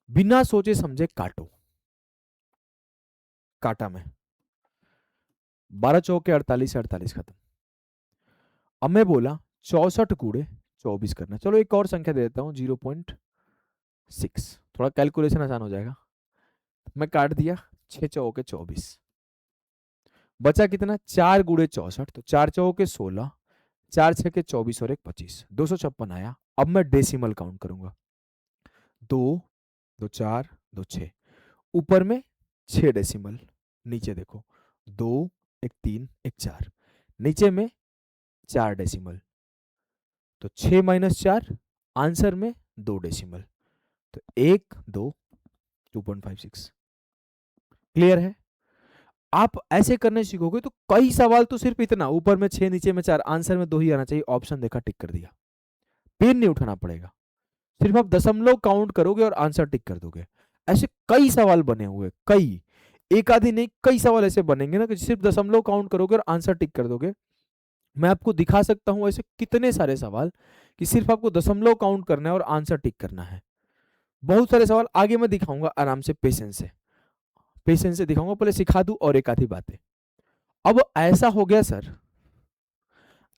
बिना सोचे समझे काटो, काटा में 12 चौके 48, 48 खत्म। अब मैं बोला 64 गुणे 24 करना, चलो एक और संख्या दे देता हूं 0.6, थोड़ा कैलकुलेशन आसान हो जाएगा। मैं काट दिया 6 चौके 24, बचा कितना 4 गुणे 64, तो 4 चौके 16, 4 6 के 24 और 1 25, 256 आया। अब मैं डेसिमल काउंट करूंगा, 2 2 4 2 6, ऊपर में 6 डेसिमल, नीचे देखो 2 1 3 1 4, नीचे में 4 डेसिमल, तो 6 माइनस 4, आंसर में 2 डेसिमल, तो 1 2 2.56। क्लियर है? आप ऐसे करने सीखोगे तो कई सवाल तो सिर्फ इतना, ऊपर में 6 नीचे में 4, आंसर में 2 ही आना चाहिए, ऑप्शन देखा टिक कर दिया, पेन नहीं उठाना पड़ेगा, सिर्फ आप दशमलव काउंट करोगे और आंसर टिक कर दोगे। ऐसे कई सवाल बने हुए, कई, एक आधी नहीं कई सवाल ऐसे बनेंगे ना कि सिर्फ दशमलव काउंट करोगे और आंसर टिक कर दोगे। मैं आपको दिखा सकता हूं ऐसे कितने सारे सवाल कि सिर्फ आपको दशमलव काउंट करना है और आंसर टिक करना है। बहुत सारे सवाल आगे मैं दिखाऊंगा आराम से, पेशेंस से दिखाऊंगा, पहले सिखा दूं और एक आधी बातें। अब ऐसा हो गया सर,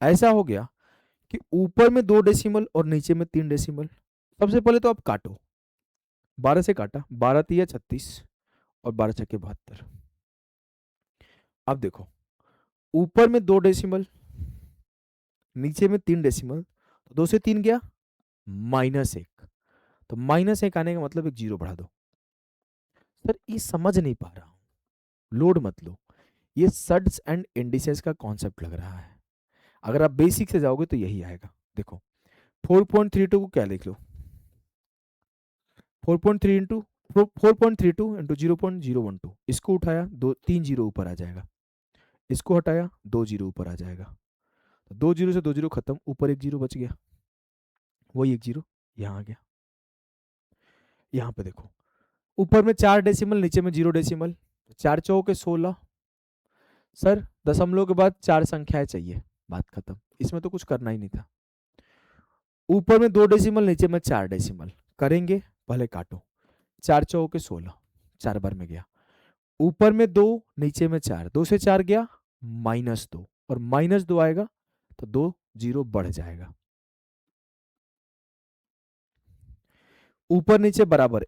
ऐसा हो गया कि ऊपर में 2 डेसिमल और नीचे में 3 डेसिमल। सबसे पहले तो आप काटो, 12 से काटा, 12 तिया 36 और 12 छक्के 72। अब देखो ऊपर में 2 डेसिमल, नीचे में 3 डेसिमल, तो 2 से 3 गया -1, तो -1 आने का मतलब एक जीरो बढ़ा दो। सर ये समझ नहीं पा रहा हूं, लोड मत लो, ये सड्स एंड इंडिसेस का कॉन्सेप्ट लग रहा है। अगर आप बेसिक से जाओगे तो यही आएगा। देखो 4.32 को क्या लिख लो, 4.3 इंटू 4.32 इंटू 0.012, इसको उठाया 3 जीरो ऊपर आ जाएगा, इसको हटाया 2 जीरो ऊपर आ जाएगा, तो 2 जीरो से 2 जीरो खत्म, ऊपर 1 जीरो बच गया, वही 1 जीरो यहाँ आ गया। यहाँ पे देखो ऊपर में 4 डेसिमल, नीचे में 0 डेसिमल, 4 चौके 16। सर दशमलव के बाद 4 संख्याएं चाहिए, बात खत्म, इसमें तो कुछ करना ही नहीं था। ऊपर में 2 डेसिमल, नीचे में 4 डेसिमल, करेंगे पहले काटो, 4 चौके 16, 4 बार में गया, ऊपर में 2 नीचे में 4, 2 से 4 गया -2 और -2 आएगा तो 2 जीरो बढ़ जाएगा, ऊपर नीचे बराबर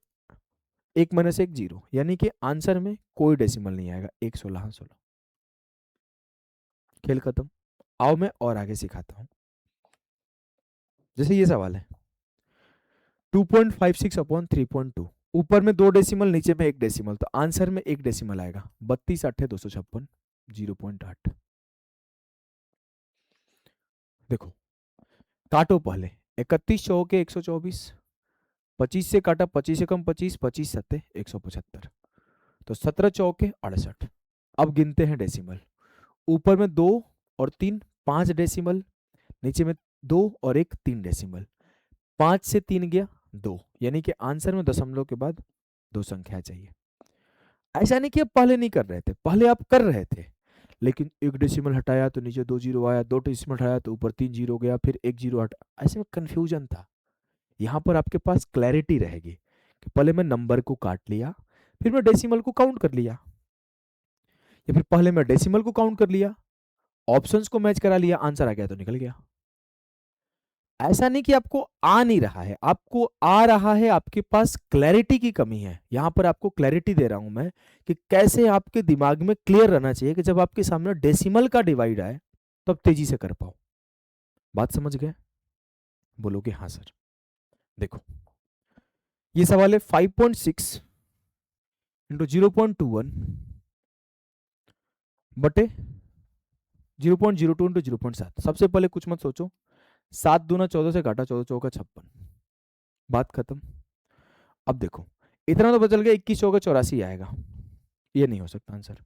1 - 1 जीरो, यानी कि आंसर में कोई डेसिमल नहीं आएगा, 1 16 16। खेल खत्म। आओ मैं और आगे सिखाता हूं, जैसे ये सवाल है 2.56 अपॉन 3.2, ऊपर में 2 डेसिमल, नीचे में 1 डेसिमल, तो आंसर में 1 डेसिमल आएगा, 32 8 256 0.8। देखो काटो पहले, 31 चौके 124, 25 से काटा, 25 से कम 25, 25 सत्ते 175, तो 17 चौके 68, अब गिनते हैं डेसिमल। ऊपर में 2 और 3 5 डेसिमल, नीचे में 2 और 1 3 डेसिमल। 5 से 3 गया 2, यानी कि आंसर में दशमलव के बाद 2 संख्या चाहिए। ऐसा नहीं कि आप पहले नहीं कर रहे थे, पहले आप कर रहे थे, लेकिन 1 डेसिमल हटाया तो नीचे 2 जीरो आया, 2 डेसिमल हटाया तो ऊपर 3 जीरो गया, फिर 1 जीरो हटा, ऐसे में कंफ्यूजन था। यहाँ पर आपके पास क्लैरिटी रहेगी कि पहले मैं नंबर को काट लिया, फिर मैं डेसिमल को काउंट कर लिया, या फिर पहले मैं डेसिमल को काउंट कर लिया, ऑप्शंस को मैच करा लिया, आंसर आ गया तो निकल गया। ऐसा नहीं कि आपको आ नहीं रहा है, आपको आ रहा है, आपके पास क्लैरिटी की कमी है। यहां पर आपको क्लैरिटी दे रहा हूं मैं कि कैसे आपके दिमाग में क्लियर रहना चाहिए कि जब आपके सामने डेसिमल का डिवाइड आए तब तेजी से कर पाओ। बात समझ गए? बोलोगे हाँ सर। देखो ये सवाल है 5.6 इंटू 0.21 बटे 0.02 इंटू 0.7। सबसे पहले कुछ मत सोचो, 7 दूना 14 से काटा, 14 चौका 56, बात खत्म। अब देखो इतना तो बचल गया, 21 चौका 84 आएगा, ये नहीं हो सकता आंसर।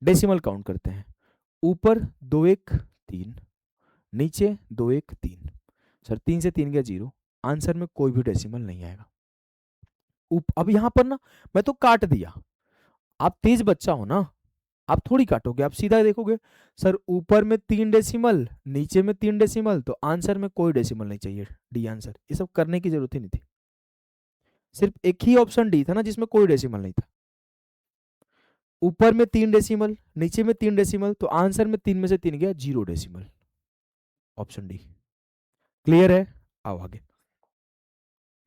डेसिमल काउंट करते हैं, ऊपर 2 1 3, नीचे 2 1 3। सर 3 से 3 गया 0, आंसर में कोई भी डेसिमल नहीं आएगा। अब यहां पर ना मैं तो काट दिया, आप तेज बच्चा हो ना, आप थोड़ी काटोगे, आप सीधा देखोगे। सर ऊपर में 3 डेसिमल, नीचे में 3 डेसिमल, तो आंसर में कोई डेसिमल नहीं चाहिए, डी आंसर। ये सब करने की जरूरत ही नहीं थी, सिर्फ एक ही ऑप्शन डी था ना जिसमें कोई डेसिमल नहीं था। ऊपर में 3 डेसिमल, नीचे में 3 डेसिमल, तो आंसर में 3 में से 3 गया 0 डेसिमल, ऑप्शन डी। क्लियर है? आओ आगे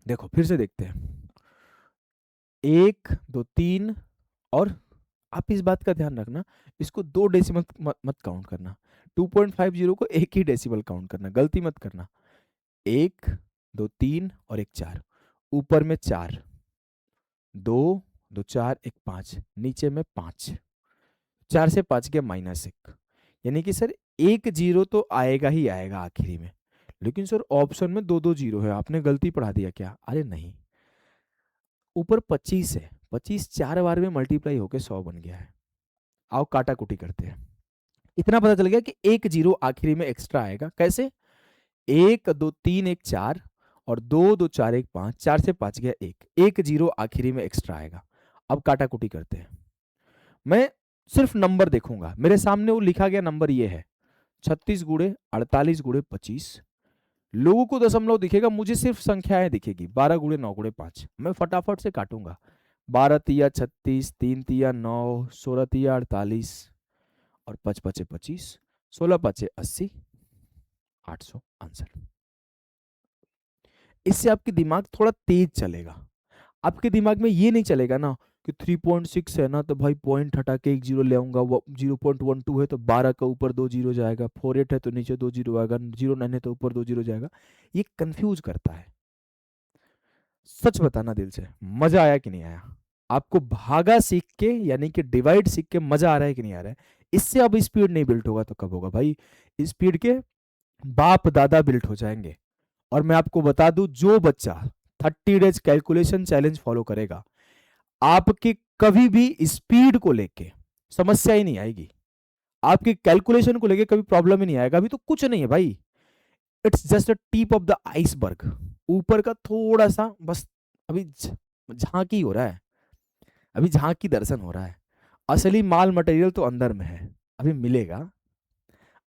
देखो, फिर से देखते हैं। 1 2 3, और आप इस बात का ध्यान रखना, इसको 2 डेसिमल मत काउंट करना, 2.50 को एक ही डेसिमल काउंट करना, गलती मत करना। 1 2 3 और 1 4, ऊपर में 4, 2 2 4 1 5, नीचे में 5, 4 से 5 गया -1, यानी कि सर 1 जीरो तो आएगा ही आएगा आखिरी में। लेकिन सर ऑप्शन में 2 2 जीरो है, आपने गलती पढ़ा दिया क्या? अरे नहीं, ऊपर 25 है, 25 4 बार में मल्टीप्लाई होकर 100 बन गया है। आओ काटा कुटी करते हैं। इतना पता चल गया कि 1 जीरो आखिरी में एक्स्ट्रा आएगा। कैसे? 1 2 3 1 4 और 2 2 4 1 5, 4 से 5 गया 1 जीरो आखिरी में एक्स्ट्रा आएगा। अब काटा कुटी करते हैं, मैं सिर्फ नंबर देखूंगा, मेरे सामने वो लिखा गया नंबर ये है 36 गुड़े 48 गुड़े 25। लोगों को दशमलव दिखेगा, मुझे सिर्फ संख्याएं दिखेगी, 12 गुड़े 9 गुड़े 5। मैं फटाफट से काटूंगा, 12 तिया 36, 3 तिया 9, 16 तिया 48 और 5 पचे 25, 16 पचे 80, 800 आंसर। इससे आपके दिमाग थोड़ा तेज चलेगा। आपके दिमाग में ये नहीं चलेगा ना कि 3.6 है ना तो भाई पॉइंट हटा के 1 जीरो ले आऊंगा, 0.12 है तो 12 का ऊपर 2 जीरो जाएगा, 48 है तो नीचे 2 जीरो आएगा, 09 है तो ऊपर 2 जीरो जाएगा। ये कंफ्यूज करता है। सच बताना दिल से, मजा आया कि नहीं आया? आपको भागा सीख के यानी कि डिवाइड सीख के मजा आ रहा है कि नहीं आ रहा है? इससे अब स्पीड नहीं बिल्ट होगा तो कब होगा भाई? स्पीड के बाप दादा बिल्ट हो जाएंगे। और मैं आपको बता दूं, जो बच्चा 30 डेज कैलकुलेशन चैलेंज फॉलो करेगा, आपके कभी भी स्पीड को लेके समस्या ही नहीं आएगी, आपके कैलकुलेशन को लेके कभी प्रॉब्लम ही नहीं आएगा। अभी तो कुछ नहीं है भाई, it's just a tip of the iceberg, ऊपर का थोड़ा सा बस अभी झांकी हो रहा है, अभी झांकी दर्शन हो रहा है। असली माल मटेरियल तो अंदर में है, अभी मिलेगा,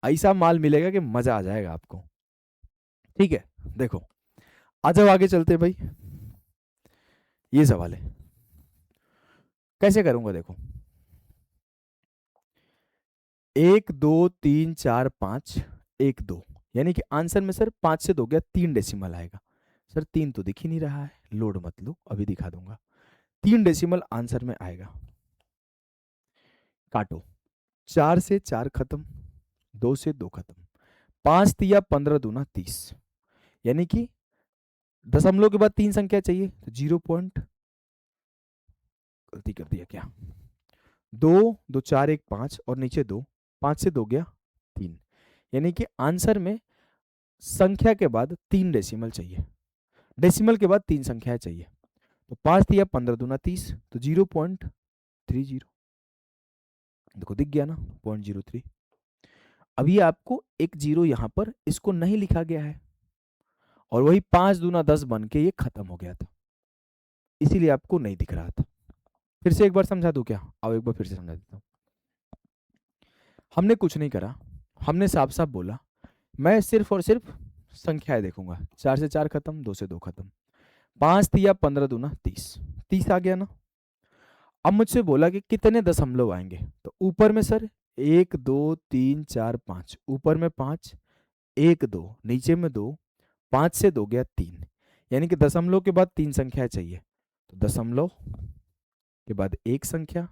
ऐसा माल मिलेगा कि मजा आ जाएगा आपको। ठीक है, देखो आ जाओ आगे चलते हैं भाई। ये सवाल है, कैसे करूंगा देखो, 1 2 3 4 5 1 2, यानी कि आंसर में सर 5 से 2 गया 3 डेसिमल आएगा। सर 3 तो दिख ही नहीं रहा है, लोड मत लो अभी दिखा दूंगा, 3 डेसिमल आंसर में आएगा। काटो, 4 से 4 खत्म, 2 से 2 खत्म, 5 तिया 15 दूना 30, यानी कि दशमलव के बाद 3 संख्या चाहिए तो 0 पॉइंट, गलती कर दिया क्या, 2 2 4 1 5 और नीचे 2, 5 से 2 गया 3, यानी कि आंसर में संख्या के बाद 3 डेसिमल चाहिए, डेसिमल के बाद 3 संख्याएं चाहिए। तो 5 तिया 15 दूना 30, तो 0.30, देखो दिख गया ना 0.03। अभी आपको एक जीरो यहाँ पर इसको नहीं लिखा गया है और वही 5 दूना 10 बन के ये खत्म हो गया था, इसीलिए आपको नहीं दिख रहा था। फिर से एक बार समझा दूं क्या? आओ एक बार फिर से समझा देता हूँ। हमने कुछ नहीं करा, हमने साफ साफ बोला मैं सिर्फ और सिर्फ संख्याएं देखूंगा। 4 से 4 खत्म, 2 से 2 खत्म, 5 दिया 15 दूना 30, 30 आ गया ना। अब मुझसे बोला कि कितने दशमलव आएंगे, तो ऊपर में सर 1 2 3 4 5, ऊपर में 5, 1 2, नीचे में 2, 5 से 2 गया 3, यानी कि दशमलव के बाद 3 संख्या चाहिए। तो दशमलव के बाद 1 संख्या,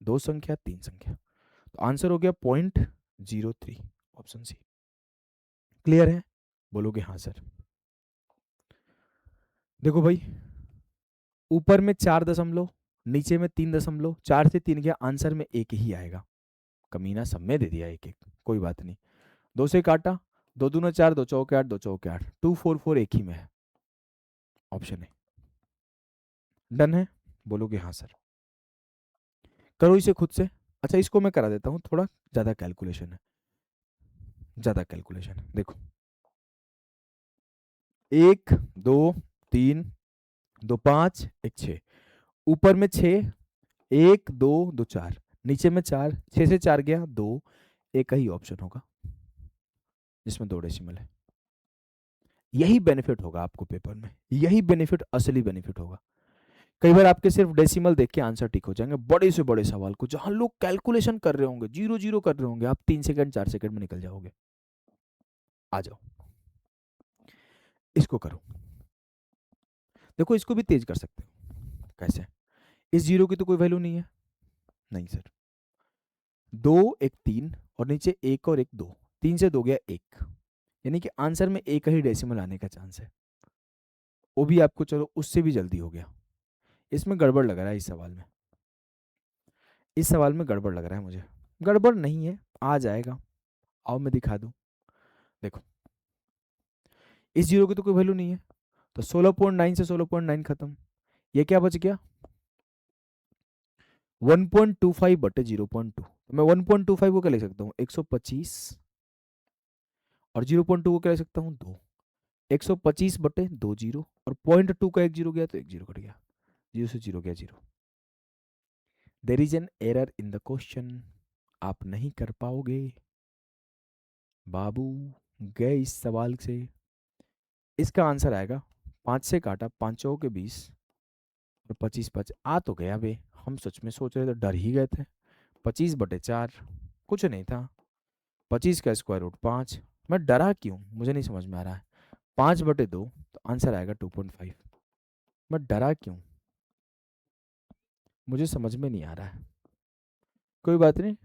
2 संख्या, 3 संख्या, तो आंसर हो गया 0.03, ऑप्शन सी। क्लियर है? बोलोगे हाँ सर। देखो भाई, ऊपर में 4 दशमलव, नीचे में 3 दशमलव, 4 से 3 गया, आंसर में 1 ही आएगा। कमीना सब में दे दिया 1 1, कोई बात नहीं। 2 से काटा, 2 दूना 4, 2 चौके 8, 2 चौके 8, 2 4 4 एक ही में है, ऑप्शन है। डन है? बोलोगे हाँ सर। करो इसे खुद से। अच्छा इसको मैं करा देता हूँ, थोड़ा ज़्यादा कैलकुलेशन है, ज़्यादा कैलकुलेशन है। देखो 1 2 3 2 5 1 6, ऊपर में 6, 1 2 2 4, नीचे में 4, 6 से 4 गया 2, एक ही ऑप्शन होगा जिसमें 2 डेसिमल है। यही बेनिफिट होगा आपको पेपर में, यही बेनिफिट असली बेनिफिट होगा। कई बार आपके सिर्फ डेसिमल देख के आंसर टिक हो जाएंगे, बड़े से बड़े सवाल को जहां लोग कैलकुलेशन कर रहे होंगे, जीरो जीरो कर रहे होंगे, आप 3 सेकंड 4 सेकंड में निकल जाओगे। आ जाओ इसको करो। देखो इसको भी तेज कर सकते हो। कैसे? इस जीरो की तो कोई वैल्यू नहीं है, नहीं सर। 2 1 3 और नीचे 1 और 1 2, 3 से 2 गया 1, यानी कि आंसर में एक ही डेसिमल आने का चांस है। वो भी आपको चलो उससे भी जल्दी हो गया। इसमें गड़बड़ लग रहा है, इस सवाल में, इस सवाल में गड़बड़ लग रहा है मुझे। गड़बड़ नहीं है, आ जाएगा। आओ मैं दिखा दूं। देखो इस जीरो की तो कोई वैल्यू नहीं है, तो 16.9 से 16.9 खत्म, ये क्या बच गया 1.25 बटे 0.2। तो मैं 1.25 को क्या लिख सकता हूँ 125, और 0.2 को क्या लिख सकता हूँ 2, 125 बटे 2 जीरो, और 0.2 का 1 जीरो गया तो 1 जीरो कट गया, 0 से 0 गया 0। There is an error in the question, आप नहीं कर पाओगे बाबू, गए इस सवाल से। इसका आंसर आएगा 5 से काटा, 5 चौ के 20 और 25 5, आ तो गया बे, हम सच में सोच रहे थे, डर ही गए थे। 25 बटे 4 कुछ नहीं था, 25 का स्क्वायर रूट 5, मैं डरा क्यों मुझे नहीं समझ में आ रहा है। 5 बटे 2, तो आंसर आएगा 2.5, मैं डरा क्यों मुझे समझ में नहीं आ रहा है। कोई बात नहीं,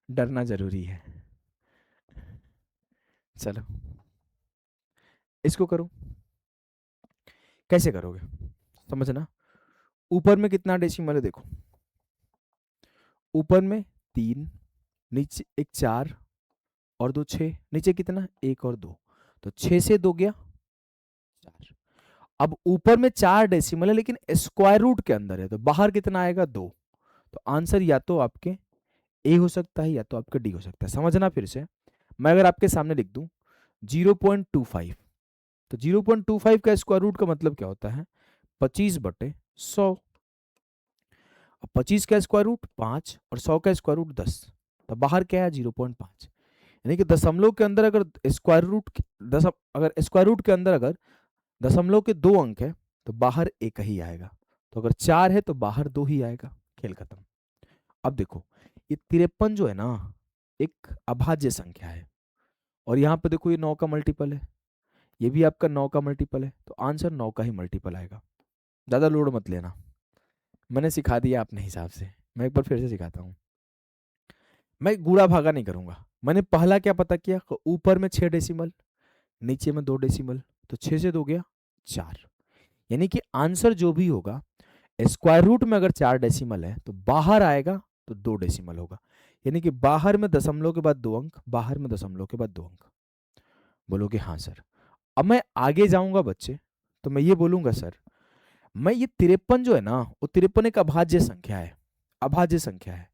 डरना जरूरी है। चलो इसको करो। कैसे करोगे समझना। ऊपर में कितना डेसिमल है देखो, ऊपर में 3, नीचे एक 4 और 2 6, नीचे कितना 1 और 2, तो 6 से 2 गया 4। अब ऊपर में 4 डेसिमल है लेकिन स्क्वायर रूट के अंदर है, तो बाहर कितना आएगा 2, तो आंसर या तो आपके ए हो सकता है या तो आपका डी हो सकता है। समझना फिर से, मैं अगर आपके सामने लिख दूं 0.25, तो 0.25 का स्क्वायर रूट का मतलब क्या होता है 25 बटे 100। अब 25 का स्क्वायर रूट 5 और 100 का स्क्वायर रूट 10, तो बाहर क्या है 0.5, यानी कि दशमलव के अंदर अगर स्क्वायर रूट अगर स्क्वायर रूट के अंदर अगर दशमलव के 2 अंक है तो बाहर एक ही आएगा, तो अगर 4 है तो बाहर 2 ही आएगा, खेल खत्म। अब देखो ये 53 जो है ना एक अभाज्य संख्या है, और यहाँ पे देखो ये 9 का मल्टीपल है, ये भी आपका 9 का मल्टीपल है, तो आंसर 9 का ही मल्टीपल आएगा। ज़्यादा लोड मत लेना, मैंने सिखा दिया अपने हिसाब से, मैं एक बार फिर से सिखाता हूँ। मैं गुणा भागा नहीं करूंगा, मैंने पहला क्या पता किया, ऊपर में 6 डेसिमल, नीचे में 2 डेसिमल, तो 6 से 2 गया 4, यानी कि आंसर जो भी होगा स्क्वायर रूट में अगर 4 डेसिमल है तो बाहर आएगा तो 2 डेसिमल होगा, यानी कि बाहर में दशमलव के बाद 2 अंक, बाहर में दशमलव के बाद 2 अंक। बोलोगे हाँ सर। अब मैं आगे जाऊंगा बच्चे, तो मैं ये बोलूंगा सर, मैं ये 53 जो है ना वो 53 एक अभाज्य संख्या है, अभाज्य संख्या है।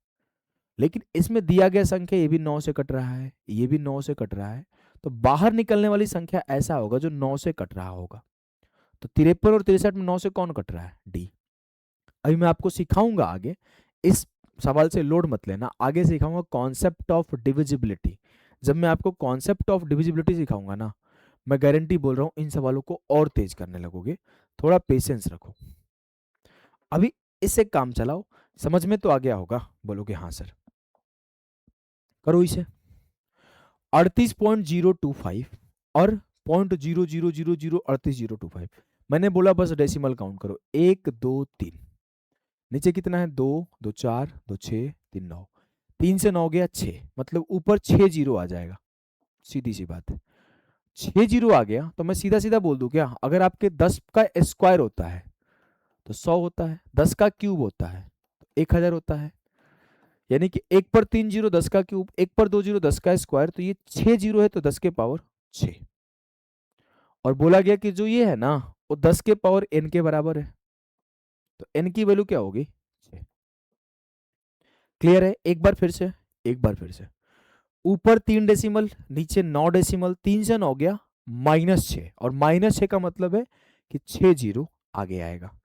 लेकिन इसमें दिया गया संख्या ये भी 9 से कट रहा है, ये भी 9 से कट रहा है, तो बाहर निकलने वाली संख्या ऐसा होगा जो 9 से कट रहा होगा। तो 53 और 63 में 9 से कौन कट रहा है? डी। अभी मैं आपको सिखाऊंगा आगे, इस सवाल से लोड मत लेना, आगे सिखाऊंगा कॉन्सेप्ट ऑफ डिविजिबिलिटी। जब मैं आपको कॉन्सेप्ट ऑफ डिविजिबिलिटी सिखाऊंगा ना, मैं गारंटी बोल रहा हूं इन सवालों को और तेज करने लगोगे। थोड़ा पेशेंस रखो। अभी इससे काम चलाओ, समझ में तो आ गया होगा, बोलोगे हाँ सर। करो इसे। 38.025 और 0.000038.025। मैंने बोला बस डेसिमल काउंट करो, 1 2 3। नीचे कितना है? 2 2 4 2 6 3 9। 3 से 9 गया 6, मतलब ऊपर 6 जीरो आ जाएगा। सीधी सी बात है, 6 जीरो आ गया तो मैं सीधा सीधा बोल दूं क्या? अगर आपके 10 का स्क्वायर होता है तो 100 होता है, 10 का क्यूब होता है तो 1000 होता है। यानी कि 1 पर 3 जीरो 10 का क्यूब, 1 पर 2 जीरो 10 का स्क्वायर, तो ये 6 जीरो है तो 10 के पावर 6। और बोला गया कि जो ये है ना वो 10 के पावर n के बराबर है, तो n की वैल्यू क्या होगी? 6। क्लियर है? एक बार फिर से, एक बार फिर से। ऊपर 3 डेसिमल, नीचे 9 डेसिमल, 3 से 9 गया -6, और -6 का मतलब है कि 6 जीरो आगे आएगा,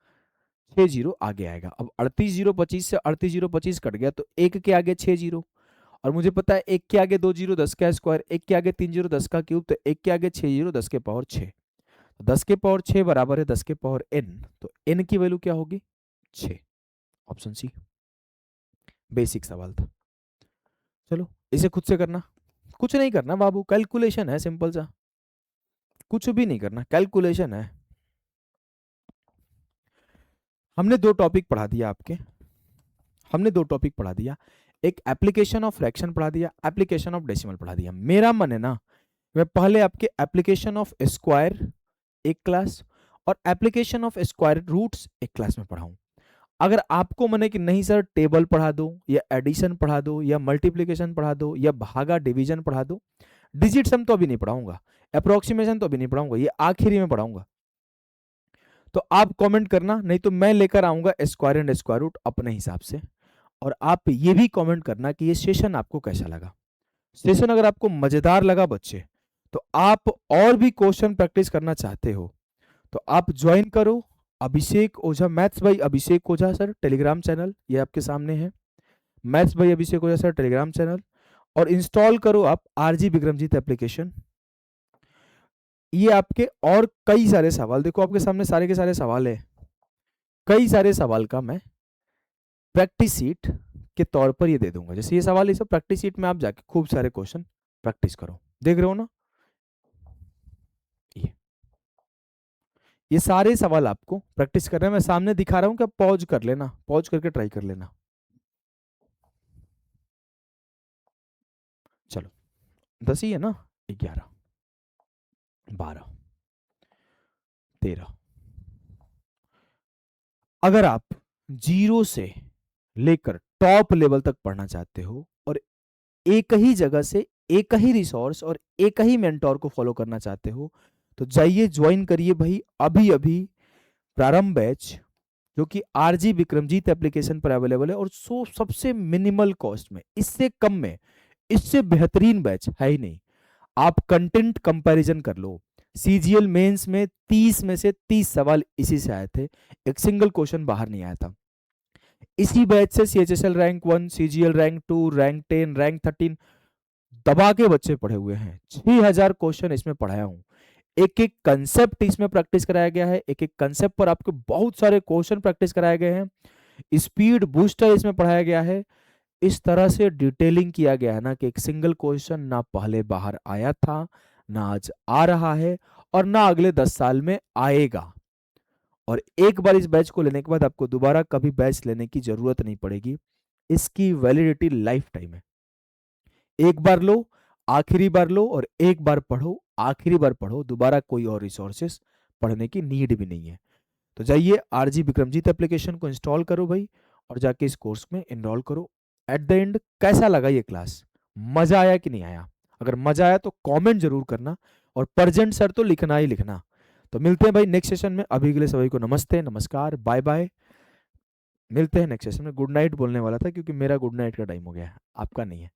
6 जीरो आगे आएगा। अब 38,025 से 38,025 कट गया तो एक के आगे 6 जीरो, और मुझे पता है एक के आगे 2 जीरो 10 का स्क्वायर, एक के आगे 3 जीरो 10 का क्यूब, तो एक के आगे 6 जीरो 10 के पावर 6। 10 के पावर 6 बराबर है 10 के पावर n, तो n की वैल्यू क्या होगी? 6। Option C. बेसिक सवाल था। चलो इसे खुद से करना, कुछ नहीं करना बाबू, कैलकुलेशन है सिंपल सा, कुछ भी नहीं करना, कैलकुलेशन है। हमने दो टॉपिक पढ़ा दिया आपके, हमने दो टॉपिक पढ़ा दिया, एक एप्लीकेशन ऑफ फ्रैक्शन पढ़ा दिया, एप्लीकेशन ऑफ डेसिमल पढ़ा दिया। मेरा मन है ना मैं पहले आपके एप्लीकेशन ऑफ स्क्वायर एक क्लास और एप्लीकेशन ऑफ स्क्वायर रूट्स एक क्लास में पढ़ाऊं। अगर आपको मन है कि नहीं सर टेबल पढ़ा दो या एडिशन पढ़ा दो या मल्टीप्लिकेशन पढ़ा दो या भागा डिवीजन पढ़ा दो, डिजिट सम तो अभी नहीं पढ़ाऊंगा, अप्रोक्सीमेशन तो अभी नहीं पढ़ाऊंगा, ये आखिरी में पढ़ाऊंगा, तो आप कमेंट करना, नहीं तो मैं लेकर आऊंगा स्क्वायर एंड स्क्वायर रूट अपने हिसाब से। और आप ये भी कमेंट करना कि ये सेशन आपको कैसा लगा। सेशन अगर आपको मजेदार लगा बच्चे, तो आप और भी क्वेश्चन प्रैक्टिस करना चाहते हो तो आप ज्वाइन करो Abhishek Ojha, maths by Abhishek Ojha sir Telegram channel, ये आपके सामने है, maths by Abhishek Ojha sir Telegram channel, और इंस्टॉल करो आप आरजी विक्रमजीत एप्लीकेशन। ये आपके और कई सारे सवाल, देखो आपके सामने सारे के सारे सवाल है, कई सारे सवाल का मैं प्रैक्टिस सीट के तौर पर ये दे दूंगा। जैसे ये सवाल, ये सब प्रैक्टिस सीट में आप जाके खूब सारे क्वेश्चन प्रैक्टिस करो। देख रहे हो ना, ये सारे सवाल आपको प्रैक्टिस कर रहे हैं, मैं सामने दिखा रहा हूं कि आप पॉज कर लेना, पॉज करके ट्राई कर लेना। चलो 10 ही है ना, 11 12 13। अगर आप जीरो से लेकर टॉप लेवल तक पढ़ना चाहते हो और एक ही जगह से एक ही रिसोर्स और एक ही मेंटोर को फॉलो करना चाहते हो, तो जाइए ज्वाइन करिए भाई अभी अभी प्रारंभ बैच, जो कि आरजी विक्रमजीत एप्लीकेशन पर अवेलेबल है, और सबसे मिनिमल कॉस्ट में, इससे कम में, इससे बेहतरीन बैच है ही नहीं। आप कंटेंट कंपैरिजन कर लो, सीजीएल मेंस में 30 में से 30 सवाल इसी से आए थे, एक सिंगल क्वेश्चन बाहर नहीं आया था। इसी बैच से CHSL rank 1, CGL rank 2, rank 10, rank 13 दबा के बच्चे पढ़े हुए हैं। 6000 क्वेश्चन इसमें पढ़ाया हूं, एक एक कंसेप्ट इसमें प्रैक्टिस कराया गया है, एक एक कंसेप्ट पर आपको बहुत सारे क्वेश्चन प्रैक्टिस कराए गए हैं, स्पीड बूस्टर इसमें पढ़ाया गया है। इस तरह से डिटेलिंग किया गया है ना कि एक सिंगल क्वेश्चन ना पहले बाहर आया था, ना आज आ रहा है, और ना अगले 10 साल में आएगा। और एक बार इस बैच को लेने के बाद आपको दोबारा कभी बैच लेने की जरूरत नहीं पड़ेगी, इसकी वैलिडिटी लाइफ टाइम है। एक बार लो, आखिरी बार लो, और एक बार पढ़ो, आखिरी बार पढ़ो, दोबारा कोई और रिसोर्सेस पढ़ने की नीड भी नहीं है। तो जाइए आरजी विक्रमजीत एप्लीकेशन को इंस्टॉल करो भाई, और जाके इस कोर्स में एनरोल करो। एट द एंड कैसा लगा ये क्लास, मजा आया कि नहीं आया? अगर मजा आया तो कमेंट जरूर करना, और प्रेजेंट सर तो लिखना ही लिखना। तो मिलते हैं भाई नेक्स्ट सेशन में, अभी के लिए सभी को नमस्ते, नमस्कार, बाय बाय, मिलते हैं नेक्स्ट सेशन में। गुड नाइट बोलने वाला था क्योंकि मेरा गुड नाइट का टाइम हो गया है, आपका नहीं है।